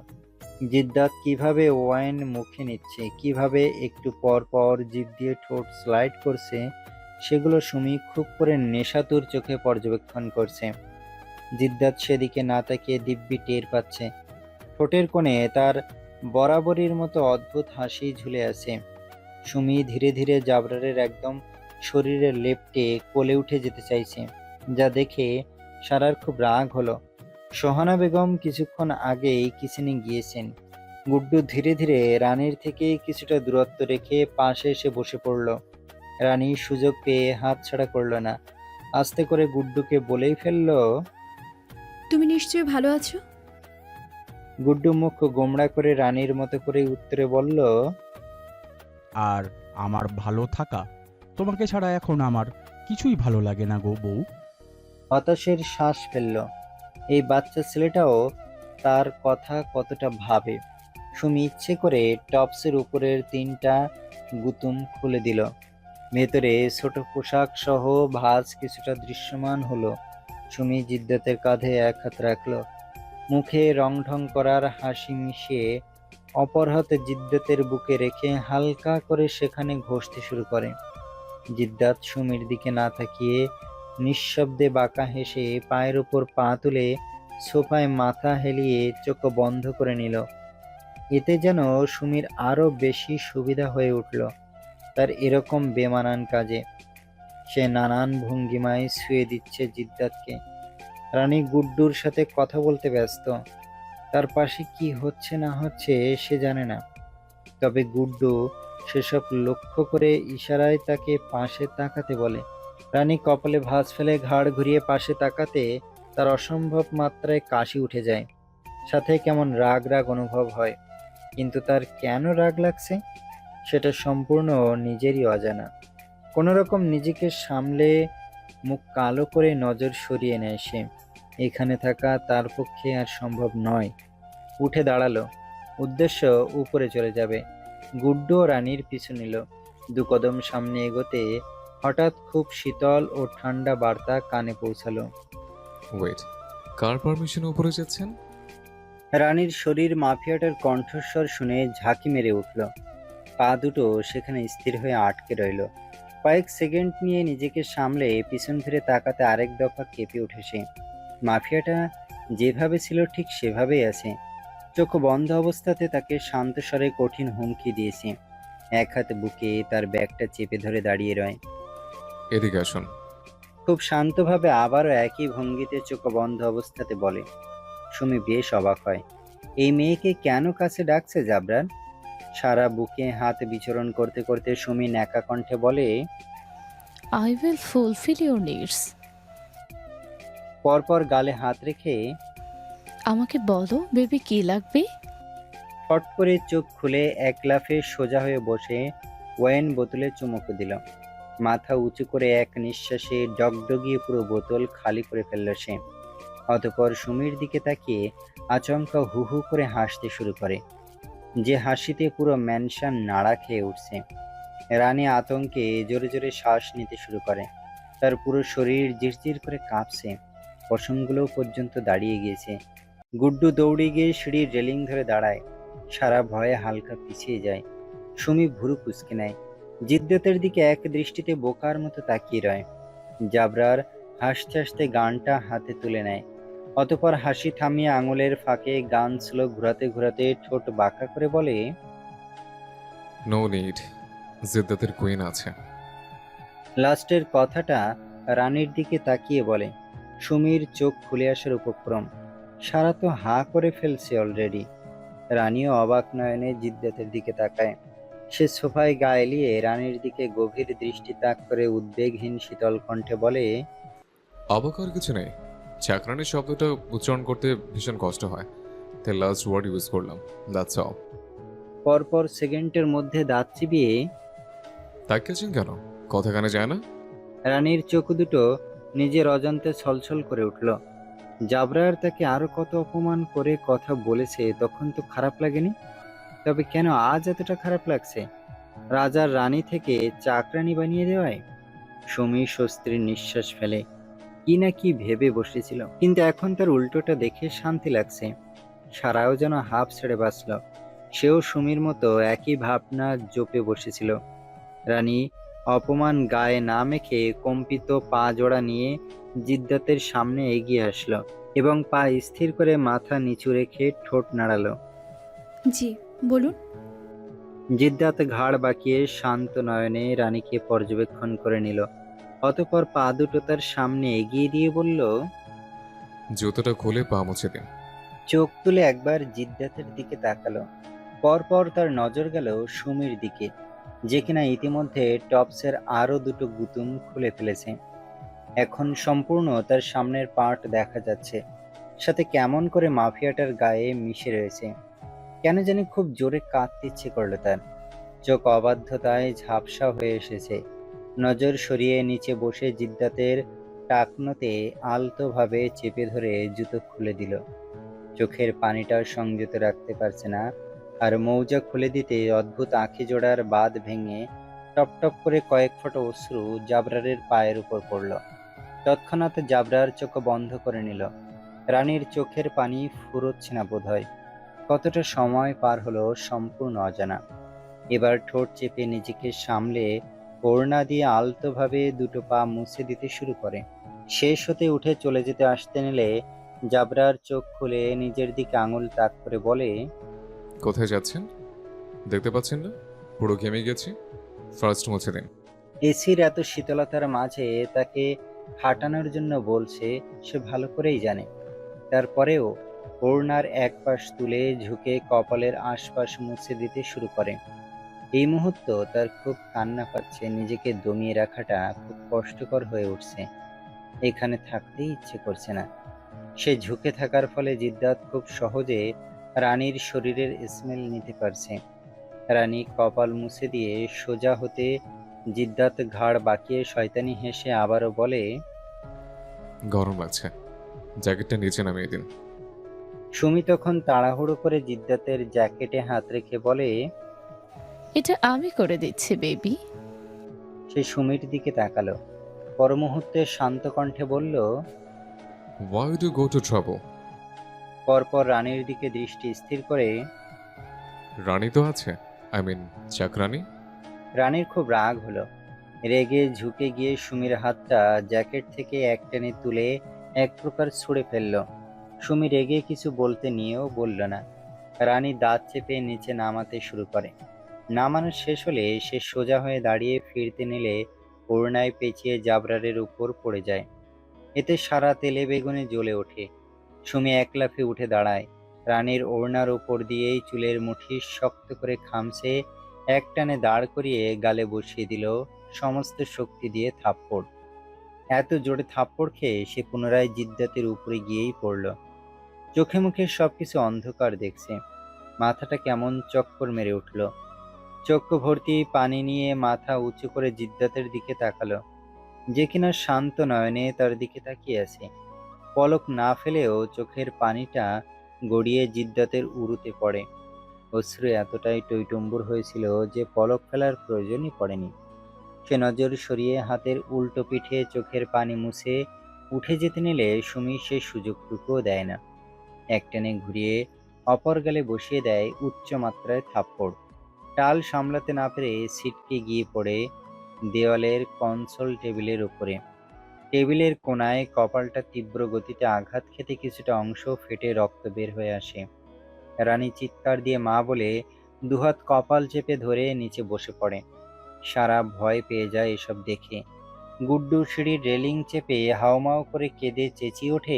S1: জিদ্দাত কিভাবে ওয়াইন মুখে নিচ্ছে, কিভাবে একটু পর পর জিভ দিয়ে ঠোঁট স্লাইড করছে, সেগুলো সুমি খুব করে নেশাতুর চোখে পর্যবেক্ষণ করছে। জিদ্দাত সেদিকে না তাকিয়ে দিব্যি টের পাচ্ছে ঠোঁটের কোণে তার বরাবরের মতো অদ্ভুত হাসি ঝুলে আছে। সুমি ধীরে ধীরে জাবরারের একদম শরীরের লেপ্টে কোলে উঠে যেতে চাইছে, যা দেখে সারার খুব রাগ হলো। সোহানা বেগম কিছুক্ষণ আগেই কিচেনে গিয়েছেন। গুড্ডু ধীরে ধীরে রানীর থেকে কিছুটা দূরত্ব রেখে পাশে এসে বসে পড়ল। রানী সুযোগ পেয়ে হাত ছাড়া করল না, আস্তে করে গুড্ডুকে বলেই ফেলল।
S2: তুমি নিশ্চয়ই ভালো আছো?
S1: গুড্ডু মুখ গোমড়া করে রানীর মতো করে উত্তরে বলল।
S11: আর আমার ভালো থাকা, তোমাকে ছাড়া এখন আমার কিছুই ভালো লাগে না গো বউ।
S1: হতাশের শ্বাস ফেলল। এই বাচ্চা ছেলেটাও তার কথা কতটা ভাবে। সুমি ইচ্ছে করে টপসের উপরের 3টা গুতুম খুলে দিল। ভেতরে ছোট পোশাক সহ ভাঁজ কিছুটা দৃশ্যমান হলো। সুমি জিদ্দাতের কাঁধে এক হাত রাখল, মুখে রং ঢং করার হাসি মিশিয়ে অপর হাতে জিদ্দাতের বুকে রেখে হালকা করে সেখানে ঘষতে শুরু করে। জিদ্দাত সুমির দিকে না তাকিয়ে নিঃশব্দে বাঁকা হেসে পায়ের উপর পা তুলে সোফায় মাথা হেলিয়ে চোখ বন্ধ করে নিল। এতে যেন সুমির আরো বেশি সুবিধা হয়ে উঠল তার এরকম বেমানান কাজে। সে নানান ভঙ্গিমায় শুয়ে দিচ্ছে জিদ্দাতকে। রানী গুড্ডুর সাথে কথা বলতে ব্যস্ত। তার পাশে কি হচ্ছে না হচ্ছে সে জানে না, তবে গুড্ডু সেসব লক্ষ্য করে ইশারায় তাকে পাশে তাকাতে বলে। রানী কপালে ভাঁজ ফেলে ঘাড় ঘুরিয়ে পাশে তাকাতে তার অসম্ভব মাত্রায় কাশি উঠে যায়, সাথে কেমন রাগ রাগ অনুভব হয়। কিন্তু তার কেন রাগ লাগছে সেটা সম্পূর্ণ নিজেরই অজানা। কোনো রকম নিজেকে সামলে মুখ কালো করে নজর সরিয়ে নেয় সে। এখানে থাকা তার পক্ষে আর সম্ভব নয়। উঠে দাঁড়ালো, উদ্দেশ্য উপরে চলে যাবে। গুড্ডু ও রানীর পিছু নিল। 2 কদম সামনে এগোতে হঠাৎ খুব শীতল ও ঠান্ডা বার্তা কানে পৌঁছালো।
S4: ওয়েট, কার পারমিশনে উপরে যাচ্ছেন?
S1: রানীর শরীর মাফিয়াটার কণ্ঠস্বর শুনে ঝাঁকি মেরে উঠল। পা দুটো সেখানে স্থির হয়ে আটকে রইল। কয়েক সেকেন্ড নিয়ে নিজেকে সামলে পিছন ফিরে তাকাতে আরেক দফা কেঁপে উঠে সে। মাফিয়াটা যেভাবে ছিল ঠিক সেভাবেই আছে। চোখ বন্ধ অবস্থাতে তাকে শান্ত স্বরে কঠিন হুমকি দিয়েছে। এক হাতে বুকে তার ব্যাগটা চেপে ধরে দাঁড়িয়ে রয়।
S4: এদিকে আসুন।
S1: খুব শান্তভাবে আবারও একই ভঙ্গিতে চোখ বন্ধ অবস্থাতে বলে। সুমি বেশ অবাক হয়। এই মেয়েকে কেন কাছে ডাকছে জাবরান? সারা বুকে হাত বিচরণ করতে করতে সুমি ন্যাকা কণ্ঠে বলে,
S9: I will fulfill your needs.
S1: পরপর গালে হাত রেখে
S9: আমাকে বলো বেবি কি লাগবে?
S1: ফট করে চোখ খুলে এক লাফে সোজা হয়ে বসে ওয়াইন বোতলে চুমুক দিল। মাথা উঁচু করে এক নিঃশ্বাসে ডগডগিয়ে পুরো বোতল খালি করে ফেলল সে। অতঃপর সুমির দিকে তাকিয়ে আচমকা হু হু করে হাসতে শুরু করে, যে হাসিতে পুরো ম্যানশন নাড়া খেয়ে উঠছে। রানী আতঙ্কে জোরে জোরে শ্বাস নিতে শুরু করে। তার পুরো শরীর জিরজির করে কাঁপছে, পশমগুলো পর্যন্ত দাঁড়িয়ে গিয়েছে। গুড্ডু দৌড়ে গিয়ে সিঁড়ির রেলিং ধরে দাঁড়ায়। সারা ভয়ে হালকা পিছিয়ে যায়। সুমি ভুরু কুঁচকে নেয়, জিদ্দাতের দিকে এক দৃষ্টিতে বোকার মতো তাকিয়ে রয়। জাবরার হাসতে হাসতে গানটা হাতে তুলে নেয়। অতঃপর হাসি থামিয়ে আঙুলের ফাঁকে গান স্লো ঘোরাতে ঘোরাতে ঠোঁট বাঁকা করে বলে,
S4: নো নিড, জিদ্দাতের কুইন আছে।
S1: লাস্টের কথাটা রানীর দিকে তাকিয়ে বলে। সুমির চোখ খুলে আসার উপক্রম। সারা তো হা করে ফেলছে অলরেডি। রানীও অবাক নয়নে জিদ্দাতের দিকে তাকায়। সে সোফায় গা এলিয়ে রানীর দিকে গভীর দৃষ্টি তাক করে উদ্বেগহীন শীতল কণ্ঠে বলে,
S4: অবাক আর কিছু নেই। চাকরানির শব্দটা উচ্চারণ করতে ভীষণ কষ্ট হয়, তাই লাস্ট ওয়ার্ড ইউজ করলাম, দ্যাটস অল।
S1: পরপর সেকেন্ডের মধ্যে দাঁত চিবিয়ে
S4: তাকিয়েছেন কেন? কথা কানে যায় না?
S1: রানীর চোখ দুটো নিজের অজান্তে ছলছল করে উঠল। জাবরার তাকে আরো কত অপমান করে কথা বলেছে, তখন তো খারাপ লাগেনি, তবে কেন আজ এতটা খারাপ লাগছে? রাজার রানী থেকে চাকরানী বানিয়ে দেওয়ায় সুমি স্বস্তির নিঃশ্বাস ফেলে। কি না কি ভেবে বসেছিল, কিন্তু এখন তার উল্টোটা দেখে শান্তি লাগছে। সারাও যেন হাঁপ ছেড়ে বাঁচল। সেও সুমির মতো একই ভাবনা জপে বসেছিল। রানী অপমান গায়ে না মেখে কম্পিত পা জোড়া নিয়ে জিদ্দাতের সামনে এগিয়ে আসলো এবং পা স্থির করে মাথা নিচু রেখে ঠোঁট নাড়ালো।
S2: জি বলুন।
S1: জিদ্দাত ঘাড় বাঁকিয়ে শান্ত নয়নে রানীকে পর্যবেক্ষণ করে নিল। অতঃপর পা দুটো তার সামনে এগিয়ে দিয়ে বলল,
S4: জুতোটা খুলে পা মুছে দিন।
S1: চোখ তুলে একবার জিদ্দাতের দিকে তাকালো। পরপর তার নজর গেল সুমির দিকে, যে কিনা ইতিমধ্যে টপসের আরো দুটো গুতুম খুলে ফেলেছে। এখন সম্পূর্ণ তার সামনের পার্ট দেখা যাচ্ছে, সাথে কেমন করে মাফিয়াটার গায়ে মিশে রয়েছে। কেন জানি খুব জোরে কাঁদতে ইচ্ছে করলো তার। চোখ অবাধ্যতায় ঝাপসা হয়ে এসেছে। নজর সরিয়ে নিচে বসে জিদ্দাতের টাকনোতে আলতোভাবে চেপে ধরে জুতো খুলে দিল। চোখের পানিটাও সংযত রাখতে পারছে না, আর মৌজা খুলে দিতে অদ্ভুত আঁখি জোড়ার বাঁধ ভেঙে টপ টপ করে কয়েক ফোঁটা অশ্রু জাবরারের পায়ের উপর পড়ল। তৎক্ষণাৎ জাবরার চোখ বন্ধ করে নিল। রানীর চোখের পানি ফুরোচ্ছে না বোধহয়। কতটা সময় পার হলো সম্পূর্ণ অজানা। এবার ঠোঁট চেপে নিজেকে সামলে ওড়না দিয়ে আলতোভাবে দুটো পা মুছে দিতে শুরু করে। শেষ হতে উঠে চলে যেতে আসতে নিলে জাবরার চোখ খুলে নিজের দিকে আঙুল তাক করে বলে,
S4: কোথায় যাচ্ছেন? দেখতে পাচ্ছেন না পুরো ঘেমে গেছি? ফার্স্ট মুছে দিন।
S1: এসির এত শীতলতার মাঝে তাকে হাঁটানোর জন্য বলছে, সে ভালো করেই জানে। তারপরেও ওড়নার এক পাশ তুলে ঝুঁকে কপালের আশপাশ মুছে দিতে শুরু করে। এই মুহূর্ত তার খুব কান্না পাচ্ছে। নিজেকে দমিয়ে রাখাটা খুব কষ্টকর হয়ে উঠছে। এখানে থাকতেই ইচ্ছে করছে না। সে ঝুঁকে থাকার ফলে জিদ্দাত খুব সহজে রানীর শরীরের স্মেল নিতে পারছে। রানী কপাল মুছে দিয়ে সোজা হতে জিদ্দাত ঘাড় বাঁকিয়ে শয়তানি হেসে আবারও বলে,
S4: গরম লাগছে, জ্যাকেটটা নিচে নামিয়ে দিন।
S1: সুমি তখন তাড়াহুড়ো করে জিদ্দাতের জ্যাকেটে হাত রেখে বলে,
S9: এটা আমি করে দিচ্ছি বেবি।
S1: সে সুমির দিকে তাকালো। পর মুহূর্তে শান্ত কণ্ঠে বলল,
S4: Why do you go to trouble?
S1: পরপর রানীর দিকে দৃষ্টি স্থির করে,
S4: রানী তো আছে, আই মিন চাকরানী।
S1: রানীর খুব রাগ হলো। রেগে ঝুঁকে গিয়ে সুমির হাতটা জ্যাকেট থেকে একটানে তুলে এক প্রকার ছুঁড়ে ফেলল। সুমি রেগে কিছু বলতে নিয়েও বলল না। রানী দাঁত চেপে নিচে নামাতে শুরু করে। নামানো শেষ হলে সে সোজা হয়ে দাঁড়িয়ে ফিরতে নিলে ওড়নায় পেঁচিয়ে জাবরারের উপর পড়ে যায়। এতে সারা তেলে বেগুনে জ্বলে ওঠে। সুমি এক লাফে উঠে দাঁড়ায়। রানীর ওড়নার উপর দিয়েই চুলের মুঠি শক্ত করে খামছে একটানে দাঁড় করিয়ে গালে বসিয়ে দিল সমস্ত শক্তি দিয়ে থাপ্পড়। এত জোরে থাপ্পড় খেয়ে সে পুনরায় জিদ্দাতের উপরে গিয়েই পড়ল। চোখে মুখে সবকিছু অন্ধকার দেখছে। মাথাটা কেমন চক্কর মেরে উঠল। চক্ষু ভর্তি পানি নিয়ে মাথা উঁচু করে জিদ্দাতের দিকে তাকালো, যে কিনা শান্ত নয়নে তার দিকে তাকিয়ে আছে। পলক না ফেলেও চোখের পানিটা গড়িয়ে জিদ্দাতের উরুতে পড়ে। অশ্রু এতটাই টইটম্বুর হয়েছিল যে পলক ফেলার প্রয়োজনই পড়েনি। সে নজর সরিয়ে হাতের উল্টো পিঠে চোখের পানি মুছে উঠে যেতে নিলে সুমি সে সুযোগটুকুও দেয় না। একটানে ঘুরিয়ে অপর গালে বসিয়ে দেয় উচ্চ মাত্রায় থাপ্পড়। টাল সামলাতে না পেরে ছিটকে গিয়ে পড়ে দেওয়ালের কনসোল টেবিলের উপরে। টেবিলের কোণায় কপালটা তীব্র গতিতে আঘাত খেতে কিছুটা অংশ ফেটে রক্ত বের হয়ে আসে। রানী চিৎকার দিয়ে মা বলে দুহাত কপাল চেপে ধরে নিচে বসে পড়ে। সারা ভয় পেয়ে যায় এসব দেখে। গুড্ডু সিঁড়ির রেলিং চেপে হাউমাউ করে কেঁদে চেঁচিয়ে ওঠে,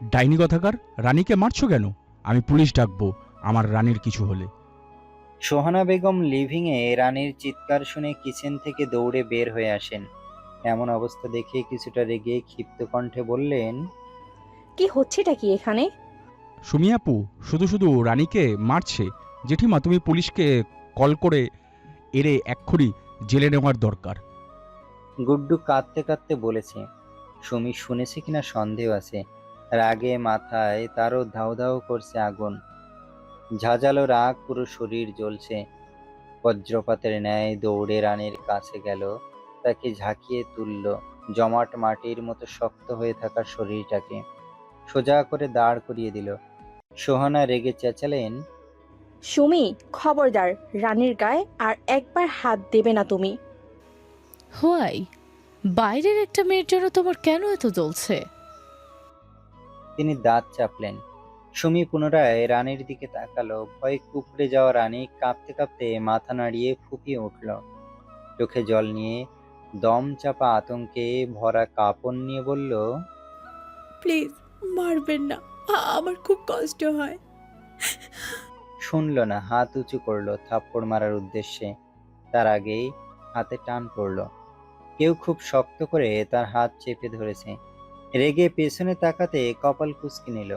S11: ডাইনি কথাকার, রানীকে মারছো কেন? আমি পুলিশ ডাকবো আমার রানীর কিছু হলে।
S1: সোহানা বেগম লিভিংয়ে রানীর চিৎকার শুনে কিচেন থেকে দৌড়ে বের হয়ে আসেন। এমন অবস্থা দেখে কিছুটা রেগে ক্ষিপ্ত কণ্ঠে বললেন,
S6: কি হচ্ছেটা কি এখানে?
S11: সুমি আপু শুধু শুধু রানীকে মারছে। জেঠিমা, তুমি পুলিশকে কল করে এরে এক্ষুনি জেলে নেওয়ার দরকার।
S1: গুড্ডু কাঁদতে কাঁদতে বলেছে। সুমি শুনেছে কিনা সন্দেহ আছে। রাগে মাথায় তারও ধাউ ধাউ করছে আগুন। ঝাঁঝালো রাগ, পুরো শরীর জ্বলছে। বজ্রপাতের ন্যায় দৌড়ে রানীর কাছে গেল, তাকে ঝাঁকিয়ে তুলল। জমাট মাটির মতো শক্ত হয়ে থাকা শরীরটাকে সোজা করে দাঁড় করিয়ে দিল। সোহানা রেগে চেঁচালেন,
S6: সুমি, খবরদার, রানীর গায়ে আর একবার হাত দেবে না তুমি।
S9: হোয়াই, বাইরের একটা মেয়ের জন্য তোমার কেন এত জ্বলছে?
S1: তিনি দাঁত চাপলেন। সুমি পুনরায় রানীর দিকে তাকালো। ভয়ে কুঁকড়ে যাওয়া রানী কাঁপতে কাঁপতে মাথা নাড়িয়ে ফুঁপিয়ে উঠল। চোখে জল নিয়ে, দম চাপা আতঙ্কে ভরা কাঁপন নিয়ে বলল,
S2: প্লিজ মারবেন না, আমার খুব কষ্ট হয়।
S1: শুনল না, হাত উঁচু করলো থাপ্পড় মারার উদ্দেশ্যে। তার আগেই হাতে টান পড়ল। কেউ খুব শক্ত করে তার হাত চেপে ধরেছে। রেগে পেছনে তাকাতে কপাল কুঁচকে নিল।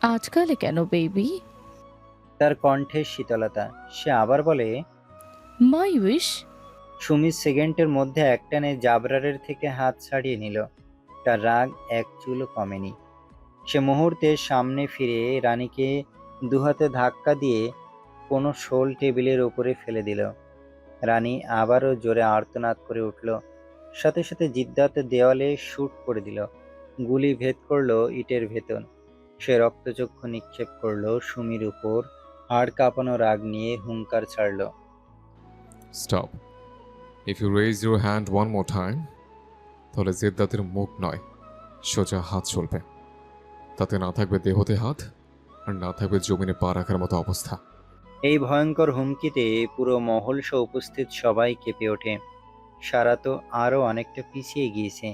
S9: আজকালে কেন বেবি?
S1: তার কণ্ঠের শীতলতা। সে আবার বলে,
S9: মাই উইশ।
S1: সুমি সেকেন্ডের মধ্যে একটানে জাবরারের থেকে হাত ছাড়িয়ে নিল। তার রাগ এক চুলও কমেনি। সে মুহূর্তে সামনে ফিরে রানীকে দুহাতে ধাক্কা দিয়ে কোনো শোল টেবিলের ওপরে ফেলে দিল। রানী আবারও জোরে আর্তনাদ করে উঠল। সাথে সাথে জিদ্দাত দেওয়ালে শুট করে দিল। গুলি ভেদ করলো ইটের ভেতর। সে রক্তচক্ষু নিক্ষেপ করলো সুমির উপর। হাড় কাঁপানো রাগ নিয়ে হুঙ্কার ছাড়ল,
S4: stop. If you raise your hand one more time, তাহলে জিদ্দাতের মুখ নয়, সোজা হাত চলবে। তাতে না থাকবে দেহতে হাত, আর না থাকবে জমিনে পা রাখার মতো অবস্থা।
S1: এই ভয়ঙ্কর হুমকিতে পুরো মহল সহ উপস্থিত সবাই কেঁপে ওঠে। সারা তো আরও অনেকটা পিছিয়ে গিয়েছে।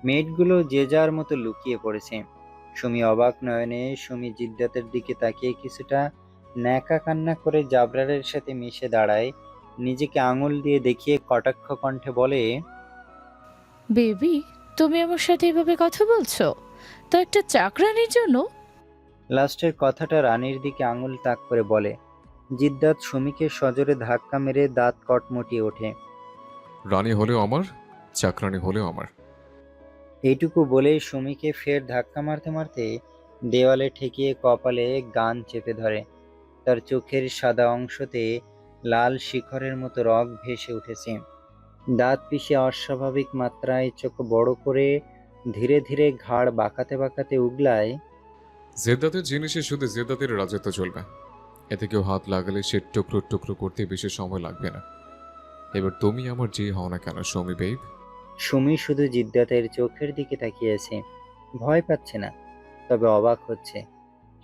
S1: মেয়েটগুলো যে যার মতো লুকিয়ে পড়েছে। সুমি অবাক নয়নে সুমি জিদ্দাতের দিকে তাকিয়ে কিছুটা ন্যাকা কান্না করে জাবরারের সাথে মিশে দাঁড়ায়। নিজেকে আঙুল দিয়ে দেখিয়ে কটাক্ষ কণ্ঠে বলে,
S9: বেবি, তুমি আমার সাথে এভাবে কথা বলছো তো একটা চাকরানির জন্য?
S1: লাস্টের কথাটা রানীর দিকে আঙুল তাক করে বলে। জিদ্দাত সুমিকে সজোরে ধাক্কা মেরে দাঁত কটমটিয়ে ওঠে।
S4: রানী হলেও আমার, চাকরানি হলেও আমার।
S1: এইটুকু বলে সুমিকে ফের ধাক্কা মারতে মারতে দেওয়ালে ঠেকিয়ে কপালে গান চেপে ধরে। তার চোখের সাদা অংশতে লাল শিখরের মতো রগ ভেসে উঠেছে। দাঁত পিষে অস্বাভাবিক মাত্রায় চোখ বড় করে ধীরে ধীরে ঘাড় বাঁকাতে বাঁকাতে উগলায়,
S4: জেদ্দাতের জিনিসে শুধু জেদ্দাতের রাজত্ব চলবে। এতে কেউ হাত লাগালে সে টুকরো টুকরো করতে বেশি সময় লাগবে না। এবার তুমি আমার যে হও না কেন সৌমি বেব।
S1: সুমি শুধু জিদ্দাতের চোখের দিকে তাকিয়েছে। ভয় পাচ্ছে না, তবে অবাক হচ্ছে।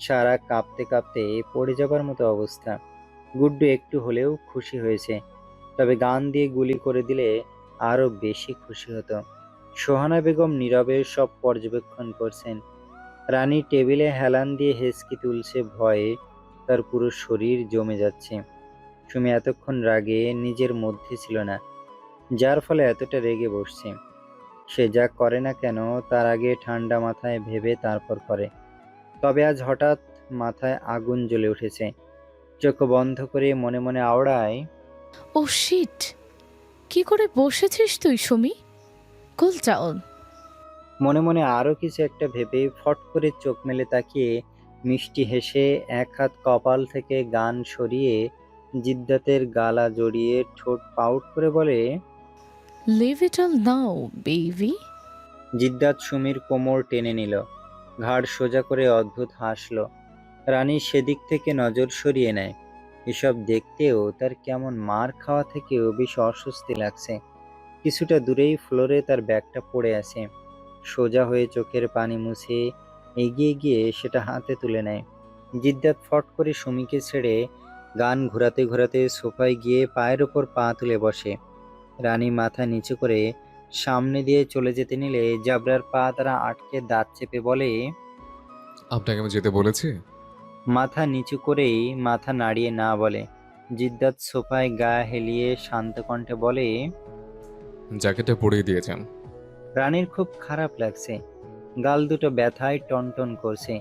S1: সারা কাঁপতে কাঁপতে পড়ে যাবার মতো অবস্থা। গুড্ডু একটু হলেও খুশি হয়েছে, তবে গান দিয়ে গুলি করে দিলে আরো বেশি খুশি হতো। সোহানা বেগম নীরবে সব পর্যবেক্ষণ করছেন। রানী টেবিলে হেলান দিয়ে হেঁচকি তুলছে ভয়ে। তার পুরো শরীর জমে যাচ্ছে। সুমি এতক্ষণ রাগে নিজের মধ্যে ছিল না, যার ফলে এতটা রেগে বসছে। সে যা করে না কেন তার আগে ঠান্ডা মাথায় ভেবে তারপর করে। তবে আজ হঠাৎ মাথায় আগুন জ্বলে উঠেছে। চোখ বন্ধ করে মনে মনে আওড়ায়,
S9: ও শিট, কি করে বসেছিস তুই সুমি? Cool down.
S1: মনে মনে আরো কিছু একটা ভেবে ফট করে চোখ মেলে তাকিয়ে মিষ্টি হেসে এক হাত কপাল থেকে গান সরিয়ে জিদ্দাতের গালা জড়িয়ে ঠোঁট পাউট করে বলে,
S9: leave it all now baby.
S1: জিদ্দাত সুমির কোমর টেনে নিল, ঘাড় সোজা করে অদ্ভুত হাসল। রানী সেদিক থেকে নজর সরিয়ে নেয়। এসব দেখতেও তার কেমন মার খাওয়া থেকেও বেশ অস্বস্তি লাগছে। কিছুটা দূরেই ফ্লোরে তার ব্যাগটা পড়ে আছে। সোজা হয়ে চোখের পানি মুছে এগিয়ে গিয়ে সেটা হাতে তুলে নেয়। জিদ্দাত ফট করে সুমিকে ছেড়ে গান ঘোরাতে ঘোরাতে সোফায় গিয়ে পায়ের ওপর পা তুলে বসে। রানী মাথা নিচু করে সামনে দিয়ে চলে যেতে নিলে জাবরার পা তারা আটকে দাঁত চেপে বলে,
S4: আপনাকে আমি যেতে বলেছি।
S1: মাথা নিচু করেই মাথা নাড়িয়ে না বলে। জিদ্দাত সোফায় গা হেলিয়ে শান্ত কণ্ঠে বলে,
S4: জ্যাকেটটা পরিয়ে দিয়েছেন।
S1: রানীর খুব খারাপ লাগছে। গাল দুটো ব্যথায় টনটন করছে।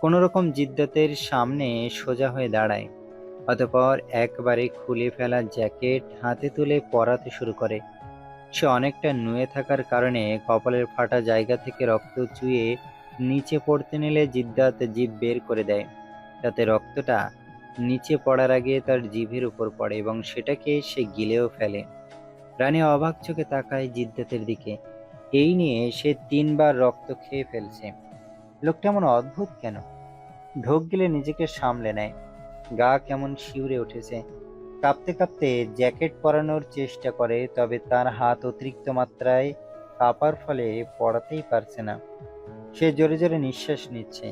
S1: কোনো রকম জিদ্দাতের সামনে সোজা হয়ে দাঁড়ায়। অতঃপর একবারে খুলে ফেলা জ্যাকেট হাতে তুলে পরাতে শুরু করে। সে অনেকটা নুয়ে থাকার কারণে কপালের ফাটা জায়গা থেকে রক্ত চুইয়ে নিচে পড়তে নিলে জিদ্দাত জিভ বের করে দেয়, তাতে রক্তটা নিচে পড়ার আগে তার জিভের উপর পড়ে এবং সেটাকে সে গিলেও ফেলে। রানী অবাক চোখে তাকায় জিদ্দাতের দিকে। এই নিয়ে সে 3বার রক্ত খেয়ে ফেলছে। লোকটা এমন অদ্ভুত কেন? ঢোক গিলে নিজেকে সামলে নেয়। গা কেমন শিউরে উঠেছে। কাঁপতে কাঁপতে জ্যাকেট পরানোর চেষ্টা করে, তবে তার হাত অতিরিক্ত মাত্রায় কাঁপার ফলে পড়াতেই পারছে না। সে জোরে জোরে নিঃশ্বাস নিচ্ছে।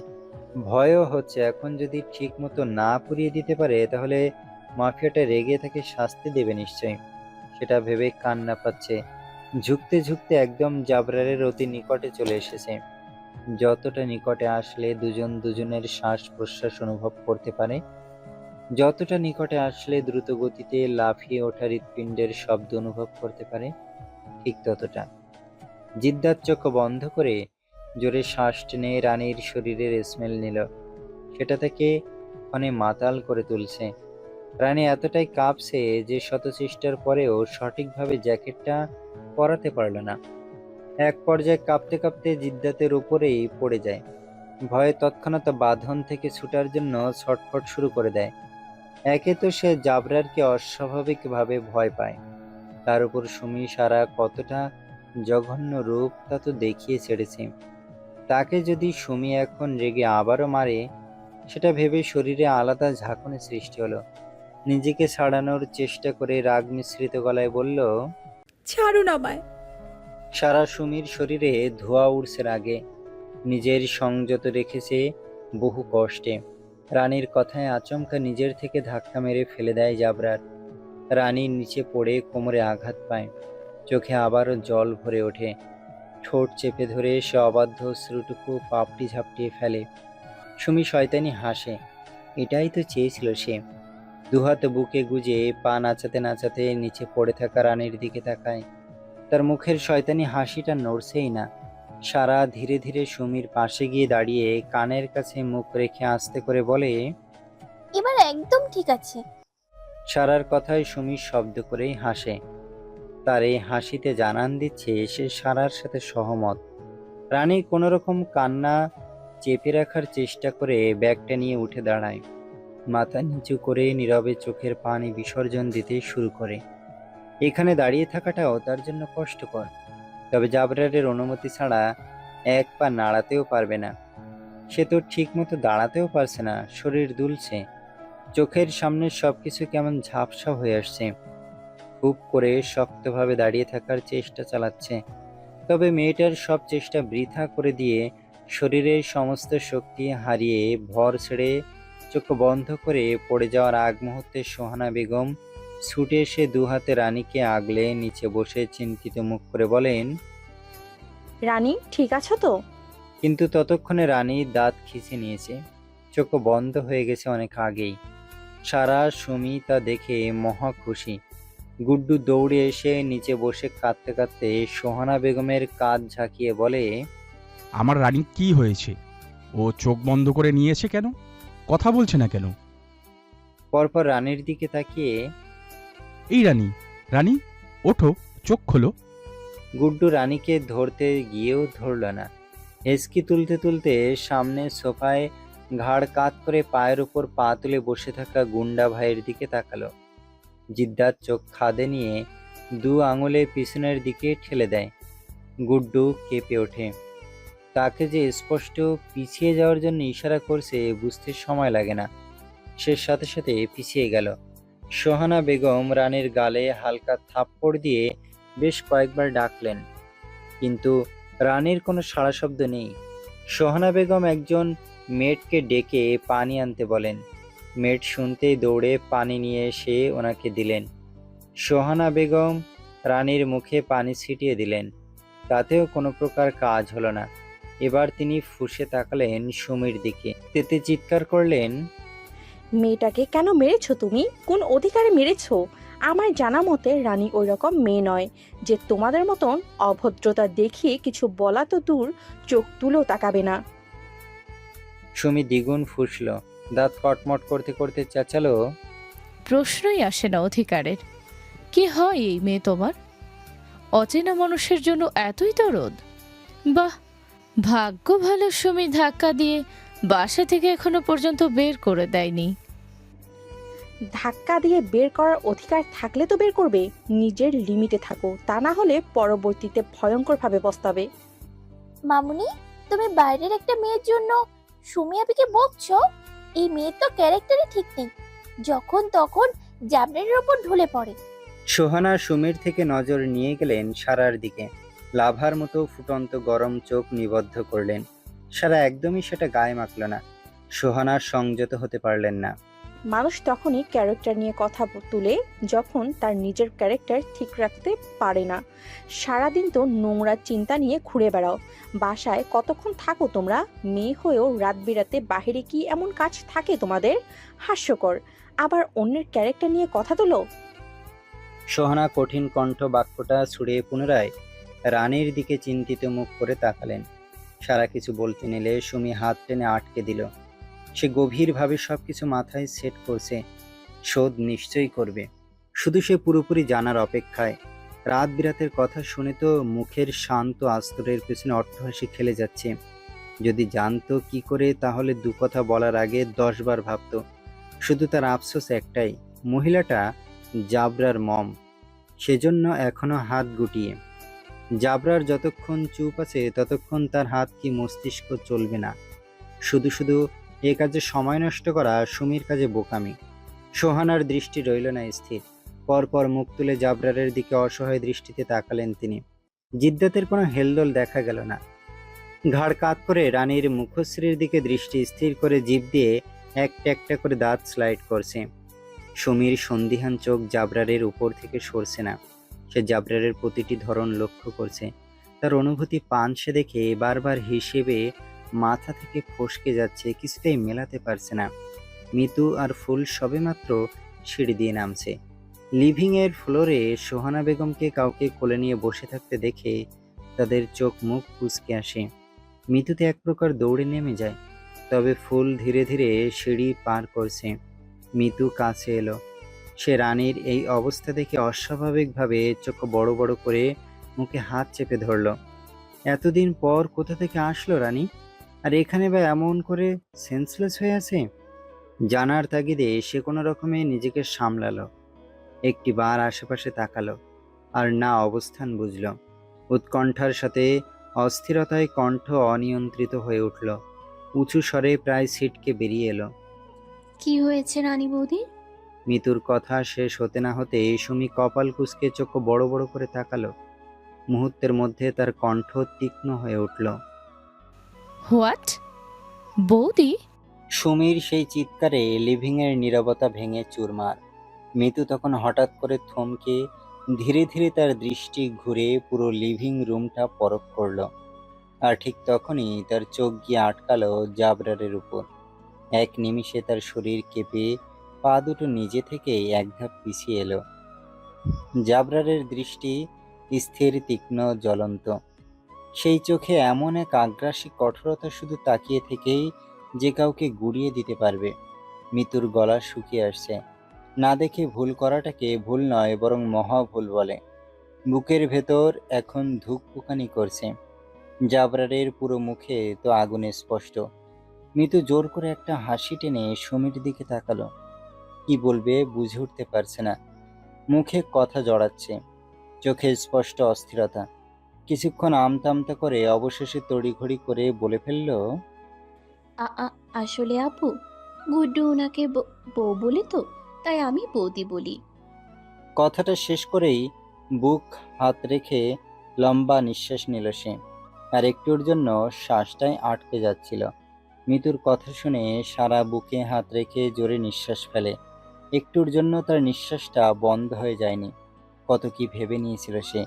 S1: ভয়ও হচ্ছে, এখন যদি ঠিক মতো না পুড়িয়ে দিতে পারে তাহলে মাফিয়াটা রেগে তাকে শাস্তি দেবে নিশ্চয়ই। সেটা ভেবে কান্না পাচ্ছে। ঝুঁকতে ঝুঁকতে একদম জাবরারের অতি নিকটে চলে এসেছে। যতটা নিকটে আসলে দুজন দুজনের শ্বাস প্রশ্বাস অনুভব করতে পারে, যতটা নিকটে আসলে দ্রুত গতিতে লাফিয়ে ওঠা হৃৎপিণ্ডের শব্দ অনুভব করতে পারে, ঠিক ততটা। জিদ্দাত চোখ বন্ধ করে জোরে শ্বাস টেনে রানীর শরীরের স্মেল নিল। সেটা থেকে ক্ষণে মাতাল করে তুলছে। রানী এতটাই কাঁপছে যে শত চেষ্টার পরেও সঠিকভাবে জ্যাকেটটা পরাতে পারল না। এক পর্যায়ে কাঁপতে কাঁপতে জিদ্দাতের উপরেই পড়ে যায়। ভয়ে তৎক্ষণাৎ বাঁধন থেকে ছুটার জন্য ছটফট শুরু করে দেয়। একে তো সে জাবরারকে অস্বাভাবিকভাবে ভয় পায়, তার উপর সুমি সারা কতটা জঘন্য রূপ তা তো দেখিয়ে ছেড়েছে। তাকে যদি সুমি এখন রেগে আবারও মারে, সেটা ভেবে শরীরে আলাদা ঝাঁকুনি সৃষ্টি হলো। নিজেকে ছাড়ানোর চেষ্টা করে রাগ মিশ্রিত গলায় বলল,
S2: ছাড়ুন আমায়।
S1: সারা সুমির শরীরে ধোঁয়া উড়ছে রাগে। নিজের সংযত রেখেছে বহু কষ্টে। রানীর কথায় আচমকা নিজের থেকে ধাক্কা মেরে ফেলে দেয় জাবরার। রানীর নিচে পড়ে কোমরে আঘাত পায়। চোখে আবারও জল ভরে ওঠে। ঠোঁট চেপে ধরে সে অবাধ্য অশ্রুটুকু পাপড়ি ঝাপটিয়ে ফেলে। সুমি শয়তানি হাসে। এটাই তো চেয়েছিল সে। দুহাত বুকে গুজে পা নাচাতে নাচাতে নিচে পড়ে থাকা রানীর দিকে তাকায়। তার মুখের শয়তানি হাসিটা নড়ছেই না। সারা ধীরে ধীরে সুমির পাশে গিয়ে দাঁড়িয়ে কানের কাছে মুখ রেখে আস্তে করে বলে,
S10: এবার একদম ঠিক আছে।
S1: সারার কথায় সুমি শব্দ করেই হাসে। তার এই হাসিতে জানান দিচ্ছে সে সারার সাথে সহমত। রানী কোনোরকম কান্না চেপে রাখার চেষ্টা করে ব্যাগটা নিয়ে উঠে দাঁড়ায়। মাথা নিচু করে নীরবে চোখের পানি বিসর্জন দিতে শুরু করে। এখানে দাঁড়িয়ে থাকাটাও তার জন্য কষ্টকর, তবে জাবরারের অনুমতি ছাড়া এক পা নাড়াতেও পারবে না। সে তো ঠিক মতো দাঁড়াতেও পারছে না, শরীর দুলছে। চোখের সামনে সবকিছু কেমন ঝাপসা হয়ে আসছে। খুব করে শক্তভাবে দাঁড়িয়ে থাকার চেষ্টা চালাচ্ছে, তবে মেয়েটার সব চেষ্টা বৃথা করে দিয়ে শরীরের সমস্ত শক্তি হারিয়ে ভর ছেড়ে চোখ বন্ধ করে পড়ে যাওয়ার আগ মুহূর্তে সোহানা বেগম ছুটে এসে দুহাতে রানীকে আগলে নিচে বসে চিন্তিত মুখ করে বলেন,
S6: রানী ঠিক আছো তো?
S1: কিন্তু ততক্ষণে রানী দাঁত খিঁচে নিয়েছে। চোখ বন্ধ হয়ে গেছে অনেক আগেই। সারা সুমি তা দেখে মহা খুশি। গুড্ডু দৌড়ে এসে নিচে বসে কাঁদতে কাঁদতে সোহানা বেগমের কাঁধ ঝাঁকিয়ে বলে,
S11: আমার রানী কি হয়েছে? ও চোখ বন্ধ করে নিয়েছে কেন? কথা বলছে না কেন?
S1: পরপর রানীর দিকে তাকিয়ে,
S11: এই রানী, রানী ওঠো, চোখ খোলো।
S1: গুড্ডু রানীকে ধরতে গিয়েও ধরল না। হেঁচকি তুলতে তুলতে সামনে সোফায় ঘাড় কাত করে পায়ের উপর পা তুলে বসে থাকা গুন্ডা ভাইয়ের দিকে তাকালো। জিদ্দাত চোখ খাদে নিয়ে 2 আঙুলে পিছনের দিকে ঠেলে দেয়। গুড্ডু কেঁপে ওঠে। তাকে যে স্পষ্ট পিছিয়ে যাওয়ার জন্য ইশারা করছে বুঝতে সময় লাগে না। সে সাথে সাথে পিছিয়ে গেল। সোহানা বেগম রানীর গালে হালকা থাপ্পড় দিয়ে বেশ কয়েকবার ডাকলেন, কিন্তু রানীর কোনো সাড়া শব্দ নেই। সোহানা বেগম একজন মেয়েটকে ডেকে পানি আনতে বলেন। মেয়েট শুনতেই দৌড়ে পানি নিয়ে এসে ওনাকে দিলেন। সোহানা বেগম রানীর মুখে পানি ছিটিয়ে দিলেন, তাতেও কোনো প্রকার কাজ হলো না। এবার তিনি ফুঁসে তাকালেন সুমির দিকে, তেতে চিৎকার করলেন,
S6: মেয়েটাকে কেন মেরেছো তুমি? কোন অধিকারে মেরেছো? আমার জানা মতে রানী ওই রকম মেয়ে নয় যে তোমাদের মতন অভদ্রতা দেখিয়ে কিছু বলা তো দূর, চোখ তুলেও তাকাবে না।
S1: সুমি দ্বিগুণ ফুঁসল। দাঁত কটমট করতে করতে চেঁচালো,
S9: প্রশ্নই আসে না অধিকারের। কি হয় এই মেয়ে তোমার? অচেনা মানুষের জন্য এতই দরদ? বাহ, ভাগ্য ভালো সুমি ধাক্কা দিয়ে বাসা থেকে এখনো পর্যন্ত বের করে দেয়নি।
S6: ধাক্কা দিয়ে বের করার অধিকার থাকলে তো বের করবে। নিজের লিমিটে থাকো, তা না হলে পরবর্তীতে ভয়ঙ্করভাবে পস্তাবে।
S10: মামুনি, তুমি বাইরের একটা মেয়ের জন্য সুমি আপিকে বকছো? এই মেয়ের তো ক্যারেক্টারই ঠিক নেই, যখন তখন জাবরের ওপর ঢলে পড়ে।
S1: সোহানা সুমির থেকে নজর নিয়ে গেলেন সারার দিকে। লাভার মতো ফুটন্ত গরম চোখ নিবদ্ধ করলেন। সারা একদমই সেটা গায়ে মাখল না। সোহানার সংযত হতে পারলেন না।
S6: মানুষ তখনই ক্যারেক্টার নিয়ে কথা তুলে যখন তার নিজের ক্যারেক্টার ঠিক রাখতে পারে না। সারাদিন তো নোংরা চিন্তা নিয়ে ঘুরে বেড়াও। বাসায় কতক্ষণ থাকো তোমরা? মেয়ে হয়েও রাত বিরাতে বাহিরে কি এমন কাজ থাকে তোমাদের? হাস্যকর। আবার অন্যের ক্যারেক্টার নিয়ে কথা তোলো।
S1: সোহানা কঠিন কণ্ঠ বাক্যটা ছুড়ে পুনরায় রানীর দিকে চিন্তিত মুখ করে তাকালেন। সারা কিছু বলতে নিলে সুমি হাত টেনে আটকে দিল। সে গভীরভাবে সবকিছু মাথায় সেট করছে। শোধ নিশ্চয়ই করবে, শুধু সে পুরোপুরি জানার অপেক্ষায়। রাত বিরাতের কথা শুনে তো মুখের শান্ত আস্তরের পেছনে অট্টহাসি খেলে যাচ্ছে। যদি জানতো কি করে, তাহলে দু কথা বলার আগে 10 বার ভাবতো। শুধু তার আফসোস একটাই, মহিলাটা জাবরার মম। সেজন্য এখনো হাত গুটিয়ে। জাবরার যতক্ষণ চুপ আছে ততক্ষণ তার হাত কি মস্তিষ্ক চলবে না। শুধু শুধু এ কাজে সময় নষ্ট করা সুমির কাজে বোকামি। সোহানার দৃষ্টি রইল না স্থির। পরপর মুখ তুলে জাবরারের দিকে অসহায় দৃষ্টিতে তাকালেন তিনি। জিদ্দাতের কোনো হেলদোল দেখা গেল না। ঘাড় কাত করে রানীর মুখশ্রীর দিকে দৃষ্টি স্থির করে জিভ দিয়ে একটা একটা করে দাঁত স্লাইড করছে। সুমির সন্দিহান চোখ জাবরারের উপর থেকে সরছে না। সে জাবরারের প্রতিটি ধরন লক্ষ্য করছে। তার অনুভূতি পানসে দেখে বারবার হিসেবে মাথা থেকে ফসকে যাচ্ছে, কিছুতেই মেলাতে পারছে না। মিতু আর ফুল সবেমাত্র সিঁড়ি দিয়ে নামছে। লিভিং এর ফ্লোরে সোহানা বেগমকে কাউকে কোলে নিয়ে বসে থাকতে দেখে তাদের চোখ মুখ কুঁচকে আসে। মিতুতে এক প্রকার দৌড়ে নেমে যায়। তবে ফুল ধীরে ধীরে সিঁড়ি পার করছে। মিতু কাছে এলো। সে রানীর এই অবস্থা দেখে অস্বাভাবিকভাবে চোখ বড় বড় করে মুখে হাত চেপে ধরল। এতদিন পর কোথা থেকে আসলো রানী? আর এখানে বা এমন করে সেন্সলেস হয়ে আছে? জানার তাগিদে সে কোনো রকমে নিজেকে সামলালো। একটি বার আশেপাশে তাকালো, আর না অবস্থান বুঝল। উৎকণ্ঠার সাথে অস্থিরতায় কণ্ঠ অনিয়ন্ত্রিত হয়ে উঠল। উঁচু স্বরে প্রায় ছিটকে বেরিয়ে এলো।
S12: কি হয়েছে রানী বৌদি?
S1: মিতুর কথা শেষ হতে না হতে সুমি কপাল কুঁচকে চোখ বড় বড় করে তাকালো। মুহূর্তের মধ্যে তার কণ্ঠ তীক্ষ্ণ হয়ে উঠল।
S9: হোয়াট? বৌদি?
S1: সুমির সেই চিৎকারে লিভিংয়ের নীরবতা ভেঙে চুরমার। মিতু তখন হঠাৎ করে থমকে ধীরে ধীরে তার দৃষ্টি ঘুরে পুরো লিভিং রুমটা পরখ করলো। আর ঠিক তখনই তার চোখ গিয়ে আটকালো জাবরারের উপর। এক নিমিষে তার শরীর কেঁপে পা দুটো নিজে থেকেই এক ধাপ পিছিয়ে এলো। জাবরারের দৃষ্টি স্থির, তীক্ষ্ণ, জ্বলন্ত। সেই চোখে এমন এক আগ্রাসী কঠোরতা শুধু তাকিয়ে থেকেই যে কাউকে গুড়িয়ে দিতে পারবে। মিতুর গলা শুকিয়ে আসছে। না দেখে ভুল করাটাকে ভুল নয়, বরং মহা ভুল বলে। বুকের ভেতর এখন ধুকপুকানি করছে। জাবরারের পুরো মুখে তো আগুন স্পষ্ট। মিতু জোর করে একটা হাসি টেনে সুমির দিকে তাকালো। কি বলবে বুঝে উঠতে পারছে না। মুখে কথা জড়াচ্ছে, চোখে স্পষ্ট অস্থিরতা। কিছুক্ষণ আমতা আমতা করে অবশেষে তড়িঘড়ি করে বলে ফেলল,
S12: আসলে আপু, গুড্ডু ওনাকে বউ বলে তো, তাই আমি বৌদি বলি।
S1: কথাটা শেষ করেই বুক হাত রেখে লম্বা নিঃশ্বাস নিল সে। আর একটুর জন্য শ্বাসটাই আটকে যাচ্ছিল। মিতুর কথা শুনে সারা বুকে হাত রেখে জোরে নিঃশ্বাস ফেলে। একটুর জন্য তার নিঃশ্বাসটা বন্ধ হয়ে যায়নি। কত কি ভেবে নিয়েছিল সে।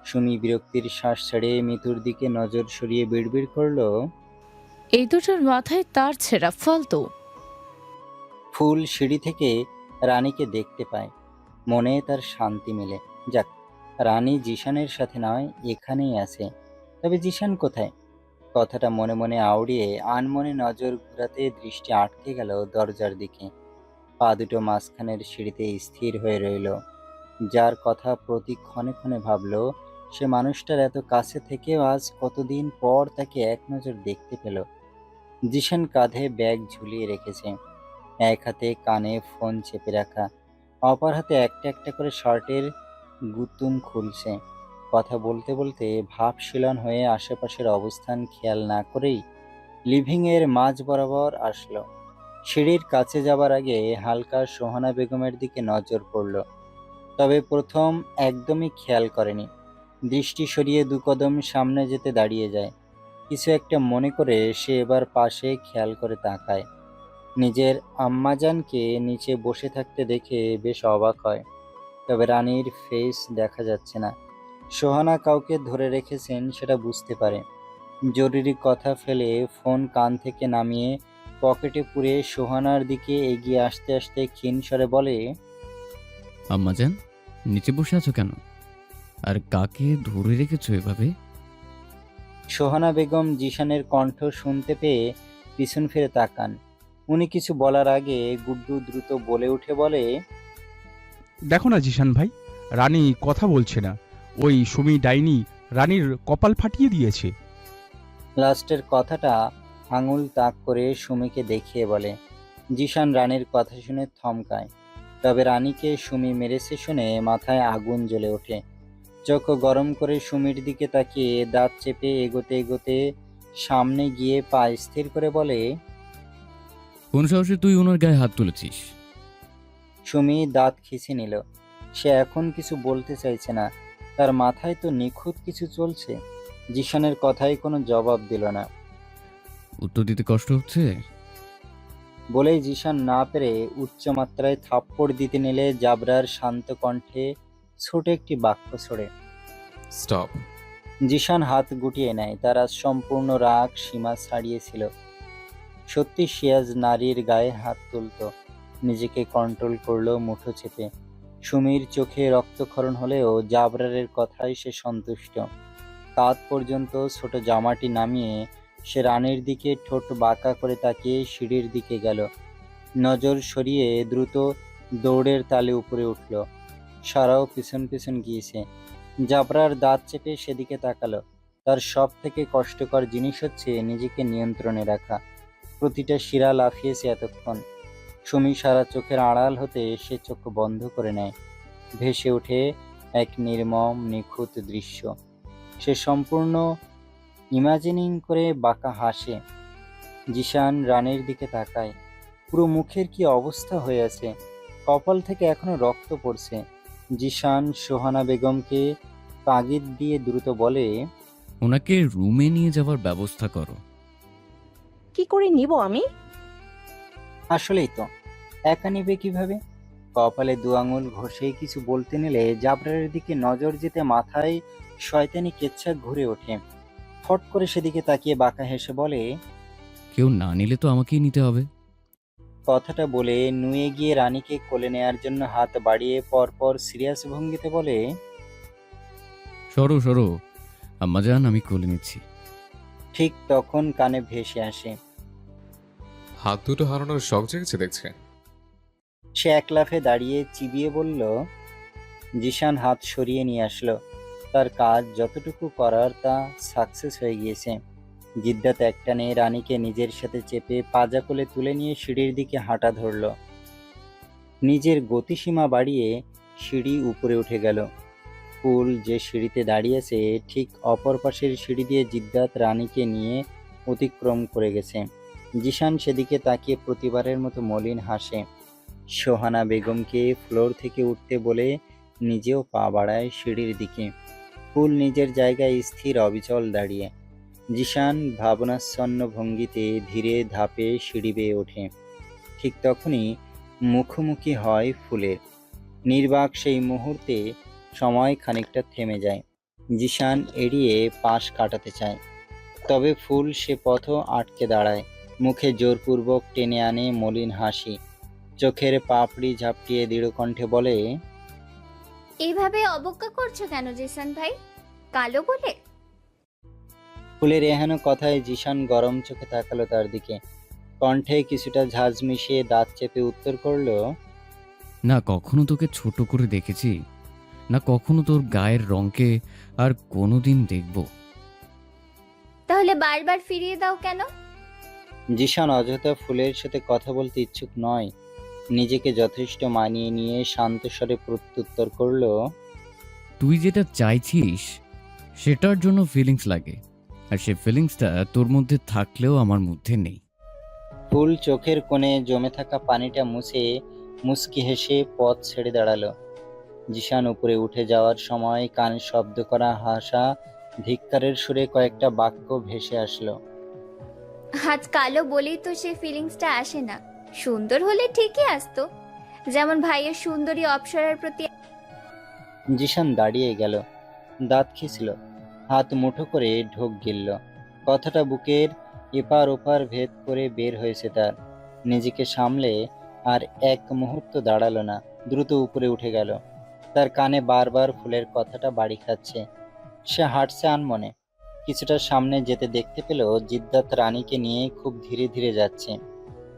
S1: সুমি বিরক্তির শ্বাস ছেড়ে মিতুর দিকে নজর সরিয়ে বিড়বিড় করলো,
S9: এই দুটোর মাথায় তার ছেঁড়া ফালতু।
S1: ফুল সিঁড়ি থেকে রানীকে দেখতে পায়। মনে তার শান্তি মেলে। যাক, রানী জিশানের সাথে নয়, এখানেই আছে। তবে জিশান কোথায়? কথাটা মনে মনে আওড়িয়ে আনমনে নজর ঘুরাতে দৃষ্টি আটকে গেল দরজার দিকে। পা দুটো মাঝখানের সিঁড়িতে স্থির হয়ে রইল। যার কথা প্রতি ক্ষণে ক্ষণে ভাবল, সে মানুষটার এত কাছে থেকেও আজ কতদিন পর তাকে এক নজর দেখতে পেল। জিশান কাঁধে ব্যাগ ঝুলিয়ে রেখেছে, এক হাতে কানে ফোন চেপে রাখা, অপর হাতে একটা একটা করে শার্টের গুতুম খুলছে। কথা বলতে বলতে ভাবশীলন হয়ে আশেপাশের অবস্থান খেয়াল না করেই লিভিংয়ের মাঝ বরাবর আসলো। সিঁড়ির কাছে যাবার আগে হালকা সোহানা বেগমের দিকে নজর পড়ল, তবে প্রথম একদমই খেয়াল করেনি। দৃষ্টি সরিয়ে দু কদম সামনে যেতে দাঁড়িয়ে যায়। কিছু একটা মনে করে সে এবার পাশে খেয়াল করে তাকায়। নিজের আম্মাজানকে নিচে বসে থাকতে দেখে বেশ অবাক হয়, তবে রানীর ফেস দেখা যাচ্ছে না। সোহানা কাউকে ধরে রেখেছেন সেটা বুঝতে পারে। জরুরি কথা ফেলে ফোন কান থেকে নামিয়ে পকেটে পুরে সোহানার দিকে এগিয়ে আসতে আসতে ক্ষীণ স্বরে বলে,
S13: আম্মাজান, নিচে বসে আছো কেন? আর কাকে ধরে রেখেছো এভাবে?
S1: সোহানা বেগম জিশানের কণ্ঠ শুনতে পেয়ে পিছন ফিরে তাকান। উনি কিছু বলার আগে গুড্ডু দ্রুত বলে উঠে বলে,
S11: দেখো না জিশান ভাই, রানী কথা বলছে না। ওই সুমি ডাইনি রানীর কপাল ফাটিয়ে দিয়েছে।
S1: লাস্টের কথাটা আঙুল তাক করে সুমিকে দেখিয়ে বলে। জিশান রানীর কথা শুনে থমকায়, তবে রানীকে সুমি মেরেছে শুনে মাথায় আগুন জ্বলে ওঠে। চোখ গরম করে সুমির দিকে তাকিয়ে দাঁত চেপে এগোতে এগোতে সামনে গিয়ে পা স্থির করে বলে,
S13: কোন সাহসে তুই ওনার গায়ে হাত তুলেছিস?
S1: সুমি দাঁত খিঁচে নিল। সে এখন কিছু বলতে চাইছে না, তার মাথায় তো নিখুঁত কিছু চলছে। জিশানের কথায় কোনো জবাব দিল না।
S13: উত্তর দিতে কষ্ট হচ্ছে?
S1: বলেই জিশান না পেরে উচ্চমাত্রায় থাপ্পড় দিতে নিলে জাবরার শান্ত কণ্ঠে ছোট একটি বাক্য ছড়ে।
S4: স্টপ।
S1: জিশান হাত গুটিয়ে নেয়। তার আজ সম্পূর্ণ রাগ সীমা ছাড়িয়েছিল। সত্যি সে আজ নারীর গায়ে হাত তুলত। নিজেকে কন্ট্রোল করলো মুঠো চেপে। সুমির চোখে রক্তক্ষরণ হলেও জাবরারের কথায় সে সন্তুষ্ট। কাঁধ পর্যন্ত ছোট জামাটি নামিয়ে সে রানীর দিকে ঠোঁট বাঁকা করে তাকিয়ে সিঁড়ির দিকে গেল। নজর সরিয়ে দ্রুত দৌড়ের তালে উপরে উঠল। সারাও পিছন পিছন গিয়েছে। জাবরার দাঁত চেপে সেদিকে তাকালো। তার সব থেকে কষ্টকর জিনিস হচ্ছে নিজেকে নিয়ন্ত্রণে রাখা। প্রতিটা শিরা লাফিয়েছে এতক্ষণ। সুমি সারা চোখের আড়াল হতে সে চোখ বন্ধ করে নেয়। ভেসে ওঠে এক নির্মম নিখুঁত দৃশ্য। সে সম্পূর্ণ ইমাজিনিং করে বাঁকা হাসে। জিশান রানীর দিকে তাকায়। পুরো মুখের কি অবস্থা হয়ে আছে, কপাল থেকে এখনো রক্ত পড়ছে। জিশান সোহানা বেগমকে তাগিদ দিয়ে দ্রুত বলে,
S13: ওনাকে রুমে নিয়ে যাওয়ার ব্যবস্থা করো।
S6: কি করে নিব আমি?
S1: আসলেই তো, একা নিবে কিভাবে? কপালে দু আঙুল ঘষেই কিছু বলতে নিলে জাবরারের দিকে নজর যেতে মাথায় শয়তানি কেচ্ছা ঘুরে ওঠে। ফট করে সেদিকে তাকিয়ে বাঁকা হেসে বলে,
S13: কেউ না নিলে তো আমাকেই নিতে হবে।
S1: কথাটা বলে নুয়ে গিয়ে রানীকে কোলে নেয়ার জন্য হাত বাড়িয়ে পরপর সিরিয়াস ভঙ্গিতে বলে,
S13: সরো সরো আম্মাজান, আমি কোলে নিচ্ছি।
S1: ঠিক তখন কানে ভেসে আসে,
S4: হাত দুটো হারানোর শখ জেগেছে দেখছে।
S1: সে এক লাফে দাঁড়িয়ে চিবিয়ে বলল। জিশান হাত সরিয়ে নিয়ে আসলো। তার কাজ যতটুকু করার তা সাকসেস হয়ে গিয়েছে। জিদ্দাত একটানে রানীকে নিজের সাথে চেপে পাজা কোলে তুলে নিয়ে সিঁড়ির দিকে হাঁটা ধরল। নিজের গতিসীমা বাড়িয়ে সিঁড়ি উপরে উঠে গেল। ফুল যে সিঁড়িতে দাঁড়িয়েছে ঠিক অপর পাশের সিঁড়ি দিয়ে জিদ্দাত রানীকে নিয়ে অতিক্রম করে গেছে। জিশান সেদিকে তাকিয়ে প্রতিবারের মতো মলিন হাসে। সোহানা বেগমকে ফ্লোর থেকে উঠতে বলে নিজেও পা বাড়ায় সিঁড়ির দিকে। ফুল নিজের জায়গায় স্থির অবিচল দাঁড়িয়ে। জিশান ভাবনাচ্ছন্ন ভঙ্গিতে ধীরে ধাপে সিঁড়ি বেয়ে ওঠে। ঠিক তখনই মুখোমুখি হয় ফুলের। নির্বাক সেই মুহূর্তে সময় খানিকটা থেমে যায়। জিশান এড়িয়ে পাশ কাটাতে চায়, তবে ফুল সে পথও আটকে দাঁড়ায়। মুখে জোরপূর্বক টেনে আনে মলিন হাসি। চোখের পাপড়ি ঝাপটিয়ে দৃঢ় কণ্ঠে বলে,
S10: এইভাবে অবজ্ঞা করছো কেন জিসান ভাই? কালো বলে?
S1: ফুলের এহেন কথায় জিশান গরম চোখে তাকালো তার দিকে। কণ্ঠে কিছুটা ঝাঁজ মিশিয়ে দাঁত চেপে উত্তর করল,
S13: না কখনো তোকে ছোট করে দেখেছি, না কখনো তোর গায়ের রঙকে আর কোনোদিন দেখব।
S10: তাহলে বারবার ফিরিয়ে দাও কেন?
S1: জিশান অযথা ফুলের সাথে কথা বলতে ইচ্ছুক নয়। নিজেকে যথেষ্ট মানিয়ে নিয়ে শান্ত স্বরে প্রত্যুত্তর করলো,
S13: তুই যেটা চাইছিস সেটার জন্য ফিলিংস লাগে, আর সে ফিলিংসটা তোর মধ্যে থাকলেও আমার মধ্যে নেই।
S1: ফুল চোখের কোণে জমে থাকা পানিটা মুছে মুচকি হেসে পথ ছেড়ে দাঁড়ালো। জিশান উপরে উঠে যাওয়ার সময় কানে শব্দ করা হাসা ধিক্কারের সুরে কয়েকটা বাক্য ভেসে আসলো।
S10: আজ কালো বলেই তো সে ফিলিংসটা আসে না, সুন্দর হলে ঠিকই আসতো, যেমন ভাইয়ের সুন্দরী অপ্সরার প্রতি।
S1: জিশান দাঁড়িয়ে গেল, দাঁত খিঁচল, হাত মুঠো করে ঢোক গিলল। কথাটা বুকের এপার ওপার ভেদ করে বের হয়েছে তার। নিজেকে সামলে আর এক মুহূর্ত দাঁড়ালো না, দ্রুত উপরে উঠে গেল। তার কানে বারবার ফুলের কথাটা বাড়ি খাচ্ছে। সে হাঁটছে আনমনে। কিছুটা সামনে যেতে দেখতে পেল জিদ্দাত রানীকে নিয়ে খুব ধীরে ধীরে যাচ্ছে।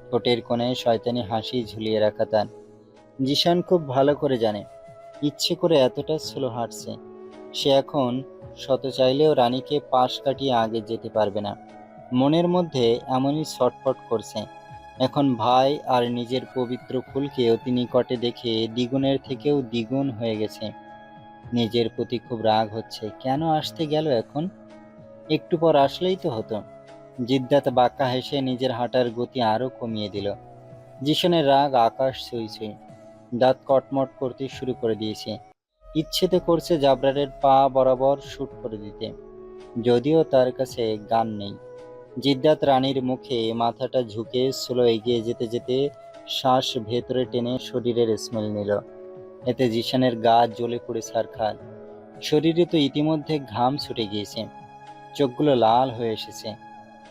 S1: ঠোঁটের কোণে শয়তানি হাসি ঝুলিয়ে রাখা তার। জিশান খুব ভালো করে জানে ইচ্ছে করে এতটা স্লো হাঁটছে। সে এখন শত চাইলেও রানীকে পাশ কাটিয়ে আগে যেতে পারবে না। মনের মধ্যে এমনই ছটফট করছে। এখন ভাই আর নিজের পবিত্র ফুলকে অতি নিকটে দেখে দ্বিগুণের থেকেও দ্বিগুণ হয়ে গেছে। নিজের প্রতি খুব রাগ হচ্ছে। কেন আসতে গেল এখন? একটু পর আসলেই তো হতো। জিদ্দাত বাঁকা হেসে নিজের হাঁটার গতি আরো কমিয়ে দিল। জিশানের রাগ আকাশ ছুঁই ছুঁই, দাঁত কটমট করতে শুরু করে দিয়েছে। ইচ্ছেতে করছে জাবরারের পা বরাবর শুট করে দিতে, যদিও তার কাছে গান নেই। জিদ্দাত রানীর মুখে মাথাটা ঝুঁকে স্লো এগিয়ে যেতে যেতে শ্বাস ভেতরে টেনে শরীরের স্মেল নিল। এতে জিশানের গা জ্বলে পড়ে ছারখার। শরীরে তো ইতিমধ্যে ঘাম ছুটে গিয়েছে, চোখগুলো লাল হয়ে এসেছে।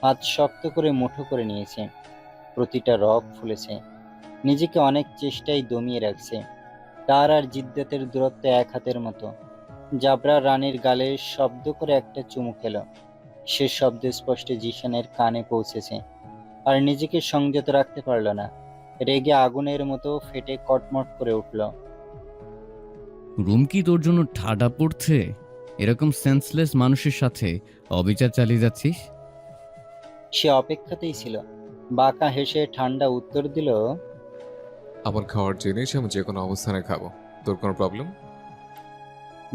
S1: হাত শক্ত করে মুঠো করে নিয়েছে, প্রতিটা রগ ফুলেছে। নিজেকে অনেক চেষ্টায় দমিয়ে রাখছে। তার আর জিদ্দাতের দূরত্ব এক হাতের মতো। জাবরা রানীর গালে শব্দ করে একটা চুমু খেল। সে শব্দ স্পষ্ট জিশানের কানে পৌঁছেছে, আর নিজেকে সংযত রাখতে পারল না। রেগে আগুনের মতো ফেটে কটমট করে উঠল।
S13: রুম কি তোর জন্য ঠাডা পড়ছে? এরকম সেন্সলেস মানুষের সাথে অবিচার চালিয়ে যাচ্ছিস?
S1: সে অপেক্ষাতেই ছিল। বাঁকা হেসে ঠান্ডা উত্তর দিল,
S4: আমার খাওয়ার জিনিস আমি যে কোনো অবস্থানে খাবো, তোর কোনো প্রবলেম?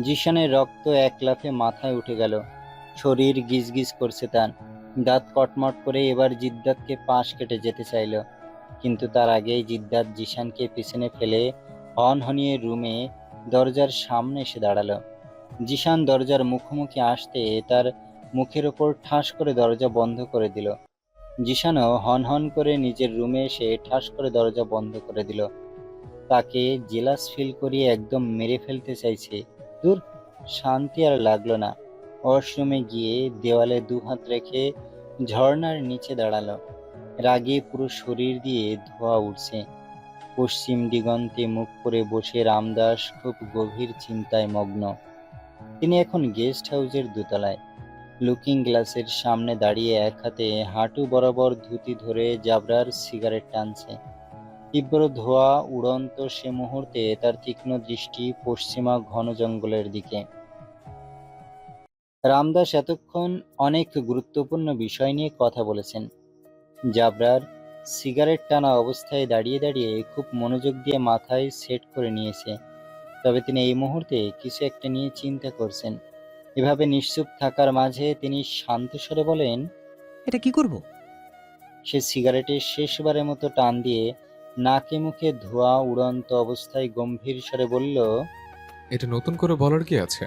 S1: জিশানের রক্ত এক লাফে মাথায় উঠে গেল। শরীর গিজগিজ করছে তার। দাঁত কটমট করে এবার জিদ্দাতকে পাশ কেটে যেতে চাইল, কিন্তু তার আগেই জিদ্দাত জিশানকে পিছনে ফেলে হনহনিয়ে রুমে দরজার সামনে এসে দাঁড়ালো। জিশান দরজার মুখোমুখি আসতে তার মুখের ওপর ঠাস করে দরজা বন্ধ করে দিল। জিশানও হনহন করে নিজের রুমে এসে ঠাস করে দরজা বন্ধ করে দিল। তাকে জেলাস ফিল করিয়ে একদম মেরে ফেলতে চাইছে। দূর, শান্তি আর লাগলো না। ওয়াশরুমে গিয়ে দেওয়ালে দুহাত রেখে ঝর্ণার নিচে দাঁড়ালো। রাগে পুরো শরীর দিয়ে ধোঁয়া উঠছে। পশ্চিম দিগন্তে মুখ করে বসে রামদাস খুব গভীর চিন্তায় মগ্ন। তিনি এখন গেস্ট হাউসের দোতলায় লুকিং গ্লাসের সামনে দাঁড়িয়ে এক হাতে হাঁটু বরাবর ধুতি ধরে জাবরার সিগারেট টানছে। তীব্র ধোঁয়া উড়ন্ত সে মুহূর্তে তার তীক্ষ্ণ দৃষ্টি পশ্চিমা ঘন জঙ্গলের দিকে। রামদাস এতক্ষণ অনেক গুরুত্বপূর্ণ বিষয় নিয়ে কথা বলেছেন। জাবরার সিগারেট টানা অবস্থায় দাঁড়িয়ে দাঁড়িয়ে খুব মনোযোগ দিয়ে মাথায় সেট করে নিয়েছে। তবে তিনি এই মুহূর্তে কিছু একটা নিয়ে চিন্তা করছেন। এভাবে নিশ্চুপ থাকার মাঝে তিনি শান্ত স্বরে বলেন,
S14: এটা কি করব?
S1: সে সিগারেটের শেষবারের মতো টান দিয়ে নাকে মুখে ধোঁয়া উড়ন্ত অবস্থায় গম্ভীর স্বরে বলল,
S4: এটা নতুন করে বলার কি আছে?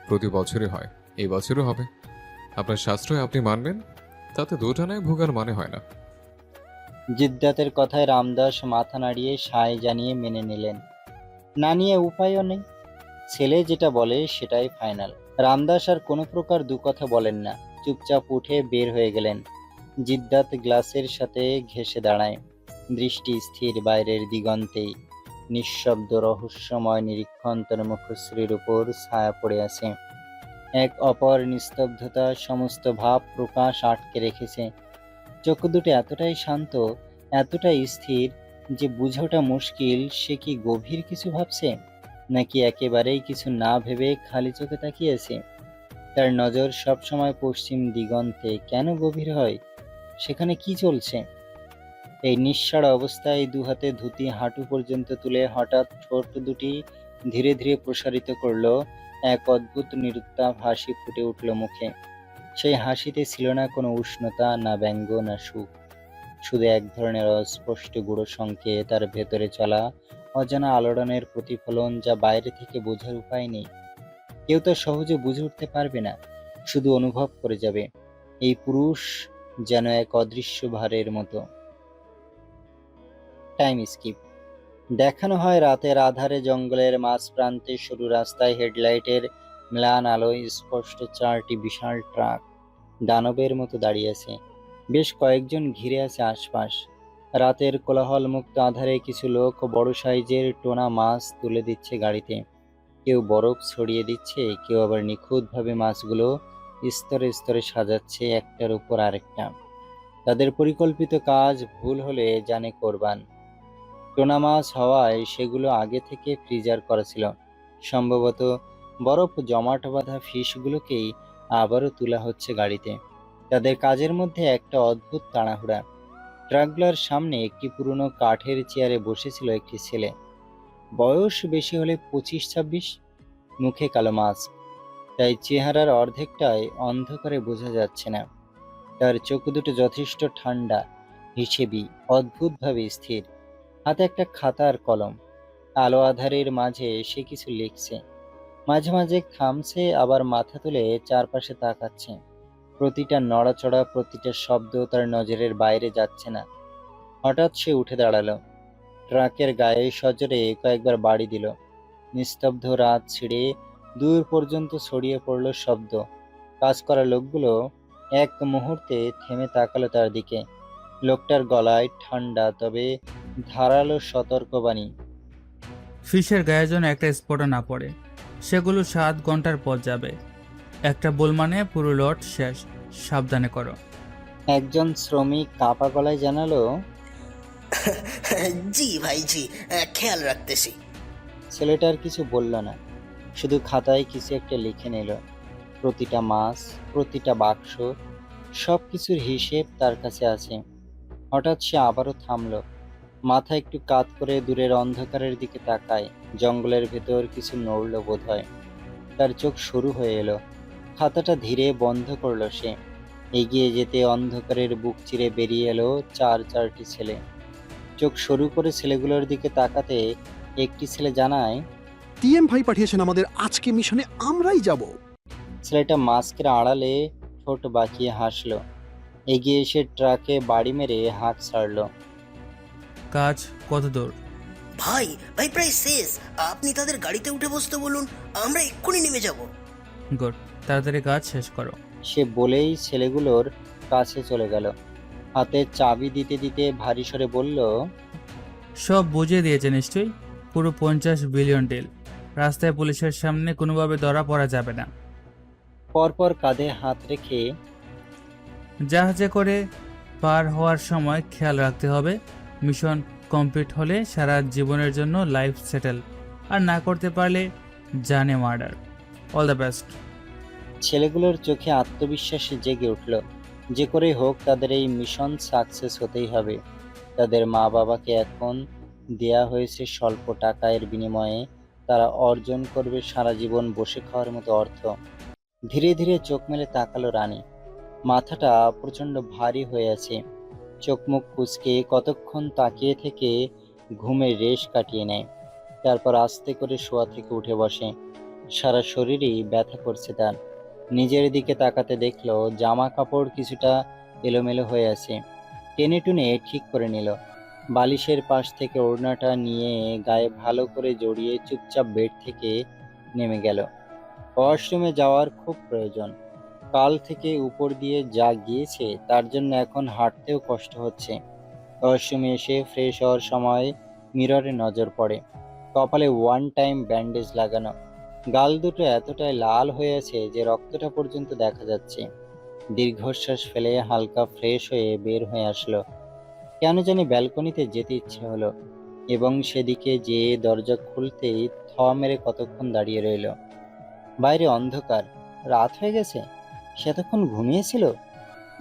S4: প্রতি বছরই হয়, এই বছরও হবে। আপনার শাস্ত্রই আপনি মানবেন, তাতে দুটানায় ভোগার মানে হয় না।
S1: জিদ্দাতের কথায় রামদাস মাথা নাড়িয়ে সায় জানিয়ে মেনে নিলেন। না নিয়ে উপায়ও নেই। ছেলে যেটা বলে সেটাই ফাইনাল। রামদাস আর কোনো প্রকার দু কথা বলেন না, চুপচাপ উঠে বের হয়ে গেলেন। জিদ্দাত গ্লাসের সাথে ঘেঁষে দাঁড়ায়, দৃষ্টি স্থির বাইরের দিগন্তেই। নিঃশব্দ রহস্যময় নিরীক্ষণ তার মুখশ্রীর উপর ছায়া পড়ে আছে। এক অপর নিস্তব্ধতা সমস্ত ভাব প্রকাশ আটকে রেখেছে। চোখ দুটো এতটাই শান্ত, এতটাই স্থির যে বুঝে ওঠা মুশকিল সে কি গভীর কিছু ভাবছে, নাকি একেবারেই কিছু না ভেবে খালি চোখে তাকিয়েছে? তার নজর সবসময় পশ্চিম দিগন্তে কেন গভীর হয়? সেখানে কি চলছে? এই নিঃসাড় অবস্থায় দুহাতে ধুতি হাঁটু পর্যন্ত তুলে হঠাৎ ঠোঁট দুটি ধীরে ধীরে প্রসারিত করলো। এক অদ্ভুত নিরুত্তাপ হাসি ফুটে উঠল মুখে। সেই হাসিতে ছিল না কোনো উষ্ণতা, না ব্যঙ্গ, না সুখ, শুধু এক ধরনের অস্পষ্ট গূঢ় সংকেত, তার ভেতরে চলা অজানা আলোড়নের প্রতিফলন, যা বাইরে থেকে বোঝার উপায় নেই। কেউ তো সহজে বুঝে উঠতে পারবে না, শুধু অনুভব করে যাবে। এই পুরুষ যেন এক অদৃশ্য ভারের মতো। Time skip. দেখানো হয় রাতের আধারে জঙ্গলের মাঝ প্রান্তে সরু রাস্তায় হেডলাইটের ম্লান আলোয় স্পষ্ট 4টি বিশাল ট্রাক দানবের মতো দাঁড়িয়ে আছে। বেশ কয়েকজন ঘিরে আছে আশপাশ। রাতের কোলাহল মুক্ত আধারে কিছু লোক বড় সাইজের টোনা মাছ তুলে দিচ্ছে গাড়িতে। কেউ বরফ ছড়িয়ে দিচ্ছে, কেউ আবার নিখুঁতভাবে মাছগুলো স্তরে স্তরে সাজাচ্ছে একটার উপর আরেকটা। তাদের পরিকল্পিত কাজ ভুল হলে জানে কোরবান। টোনা মাছ হওয়ায় সেগুলো আগে থেকে ফ্রিজার করা ছিল। সম্ভবত বরফ জমাট বাঁধা ফিশগুলোকেই আবারও তোলা হচ্ছে গাড়িতে। তাদের কাজের মধ্যে একটা অদ্ভুত তাড়াহুড়া। ট্রাকগুলোর সামনে একটি পুরনো কাঠের চেয়ারে বসেছিল একটি ছেলে। বয়স বেশি হলে 25-26, মুখে কালো মাস্ক, তাই চেহারার অর্ধেকটাই অন্ধকারে বোঝা যাচ্ছে না। তার চোখ দুটো যথেষ্ট ঠান্ডা, হিসেবি, অদ্ভুতভাবে স্থির। হাতে একটা খাতা আর কলম। আলো আধারের মাঝে সে কিছু লিখছে। মাঝে মাঝে থামছে, আবার মাথা তুলে চারপাশে তাকাচ্ছে। প্রতিটা নড়াচড়া, প্রতিটা শব্দ তার নজরের বাইরে যাচ্ছে না। হঠাৎ সে উঠে দাঁড়ালো। ট্রাকের গায়ে সজোরে কয়েকবার বাড়ি দিল। নিস্তব্ধ রাত ছিঁড়ে দূর পর্যন্ত ছড়িয়ে পড়ল শব্দ। কাজ করা লোকগুলো এক মুহূর্তে থেমে তাকালো তার দিকে। লোকটার গলায় ঠান্ডা তবে ধারালো সতর্কবাণী।
S14: ফিশের গায়ে যেন একটা স্পটও না পড়ে। সেগুলো 7 ঘন্টার পর যাবে। একটা বোল মানে পুরো লট শেষ, সাবধানে করো।
S1: একজন শ্রমিক কাঁপা গলায় জানালো,
S15: জি ভাই জি, খেয়াল রাখতেছি।
S1: ছেলেটার কিছু বলল না, শুধু খাতায় কিছু একটা লিখে নিল। প্রতিটা মাছ, প্রতিটা বাক্স, সব কিছুর হিসেব তার কাছে আছে। হঠাৎ সে আবারও থামলো। মাথা একটু কাত করে দূরের অন্ধকারের দিকে তাকায়। জঙ্গলের ভেতর কিছু নড়ল বোধ হয়। তার চোখ শুরু হয়ে এলো। খাতাটা ধীরে বন্ধ করলো সে। এগিয়ে যেতে অন্ধকারের বুক চিরে বেরিয়ে এলো 4টি ছেলে। চোখ শুরু করে ছেলেগুলোর দিকে তাকাতে একটি ছেলে জানায়,
S16: টিএম ভাই পাঠিয়েছেন আমাদের আজকে মিশনে, আমরাই যাব।
S1: ছেলেটা মাস্কের আড়ালে ঠোঁট বাঁকিয়ে হাসলো। এগিয়ে এসে ট্রাকে বাড়ি মেরে হাঁক ছাড়লো।
S14: কাজ কত দূর?
S15: ভাই ভাই প্রায় শেষ। আপনি তাদের গাড়িতে উঠে বসতে বলুন, আমরা এক্ষুনি নেমে যাব।
S14: গুড, তাড়াতাড়ি কাজ শেষ করো।
S1: সে বলেই ছেলেগুলোর কাছে চলে গেল। হাতে চাবি দিতে দিতে ভারী স্বরে বলল,
S14: সব বুঝিয়ে দিয়েছে নিশ্চয়ই। পুরো 50 বিলিয়ন ডিল। রাস্তায় পুলিশের সামনে কোনোভাবে ধরা পড়া যাবে না।
S1: পরপর কাঁধে হাত রেখে,
S14: জাহাজে করে পার হওয়ার সময় খেয়াল রাখতে হবে। মিশন কমপ্লিট হলে সারা জীবনের জন্য লাইফ সেটেল, আর না করতে পারলে জানে মার্ডার। All the best.
S1: ছেলেগুলোর চোখে আত্মবিশ্বাস জেগে উঠল। যে করেই হোক তাদের এই মিশন সাকসেস হতেই হবে। তাদের মা বাবাকে এখন দেয়া হয়েছে স্বল্প টাকার বিনিময়ে তারা অর্জন করবে সারা জীবন বসে খাওয়ার মতো অর্থ। ধীরে ধীরে চোখ মেলে তাকালো রানী। মাথাটা প্রচণ্ড ভারী হয়ে আছে। চোখ মুখ কুঁচকে কতক্ষণ তাকিয়ে থেকে ঘুমের রেশ কাটিয়ে নেয়। তারপর আস্তে করে শোয়া থেকে উঠে বসে। সারা শরীরই ব্যথা করছে তার। নিজের দিকে তাকাতে দেখলো জামা কাপড় কিছুটা এলোমেলো হয়ে আছে। টেনে টুনে ঠিক করে নিল। বালিশের পাশ থেকে ওড়নাটা নিয়ে গায়ে ভালো করে জড়িয়ে চুপচাপ বেড থেকে নেমে গেল। ওয়াশরুমে যাওয়ার খুব প্রয়োজন। কাল থেকে উপর দিয়ে যা গিয়েছে তার জন্য এখন হাঁটতেও কষ্ট হচ্ছে। ওয়াশরুমে এসে ফ্রেশ হওয়ার সময় মিররে নজর পড়ে। কপালে 1 টাইম ব্যান্ডেজ লাগানো। গাল দুটো এতটাই লাল হয়ে আছে যে রক্তটা পর্যন্ত দেখা যাচ্ছে। দীর্ঘশ্বাস ফেলে হালকা ফ্রেশ হয়ে বের হয়ে আসলো। কেন জানি ব্যালকনিতে যেতে ইচ্ছে হলো। এবং সেদিকে যে দরজা খুলতেই থ মেরে কতক্ষণ দাঁড়িয়ে রইল। বাইরে অন্ধকার, রাত হয়ে গেছে, সে এতক্ষণ ঘুমিয়েছিল।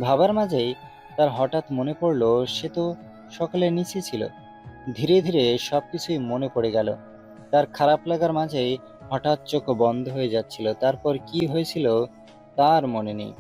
S1: ভাবার মাঝেই তার হঠাৎ মনে পড়ল সে তো সকালে নিচে ছিল। ধীরে ধীরে সবকিছুই মনে পড়ে গেল। তার খারাপ লাগার মাঝেই হঠাৎ চোখ বন্ধ হয়ে যাচ্ছিল। তারপর কি হয়েছিল তার মনে নেই।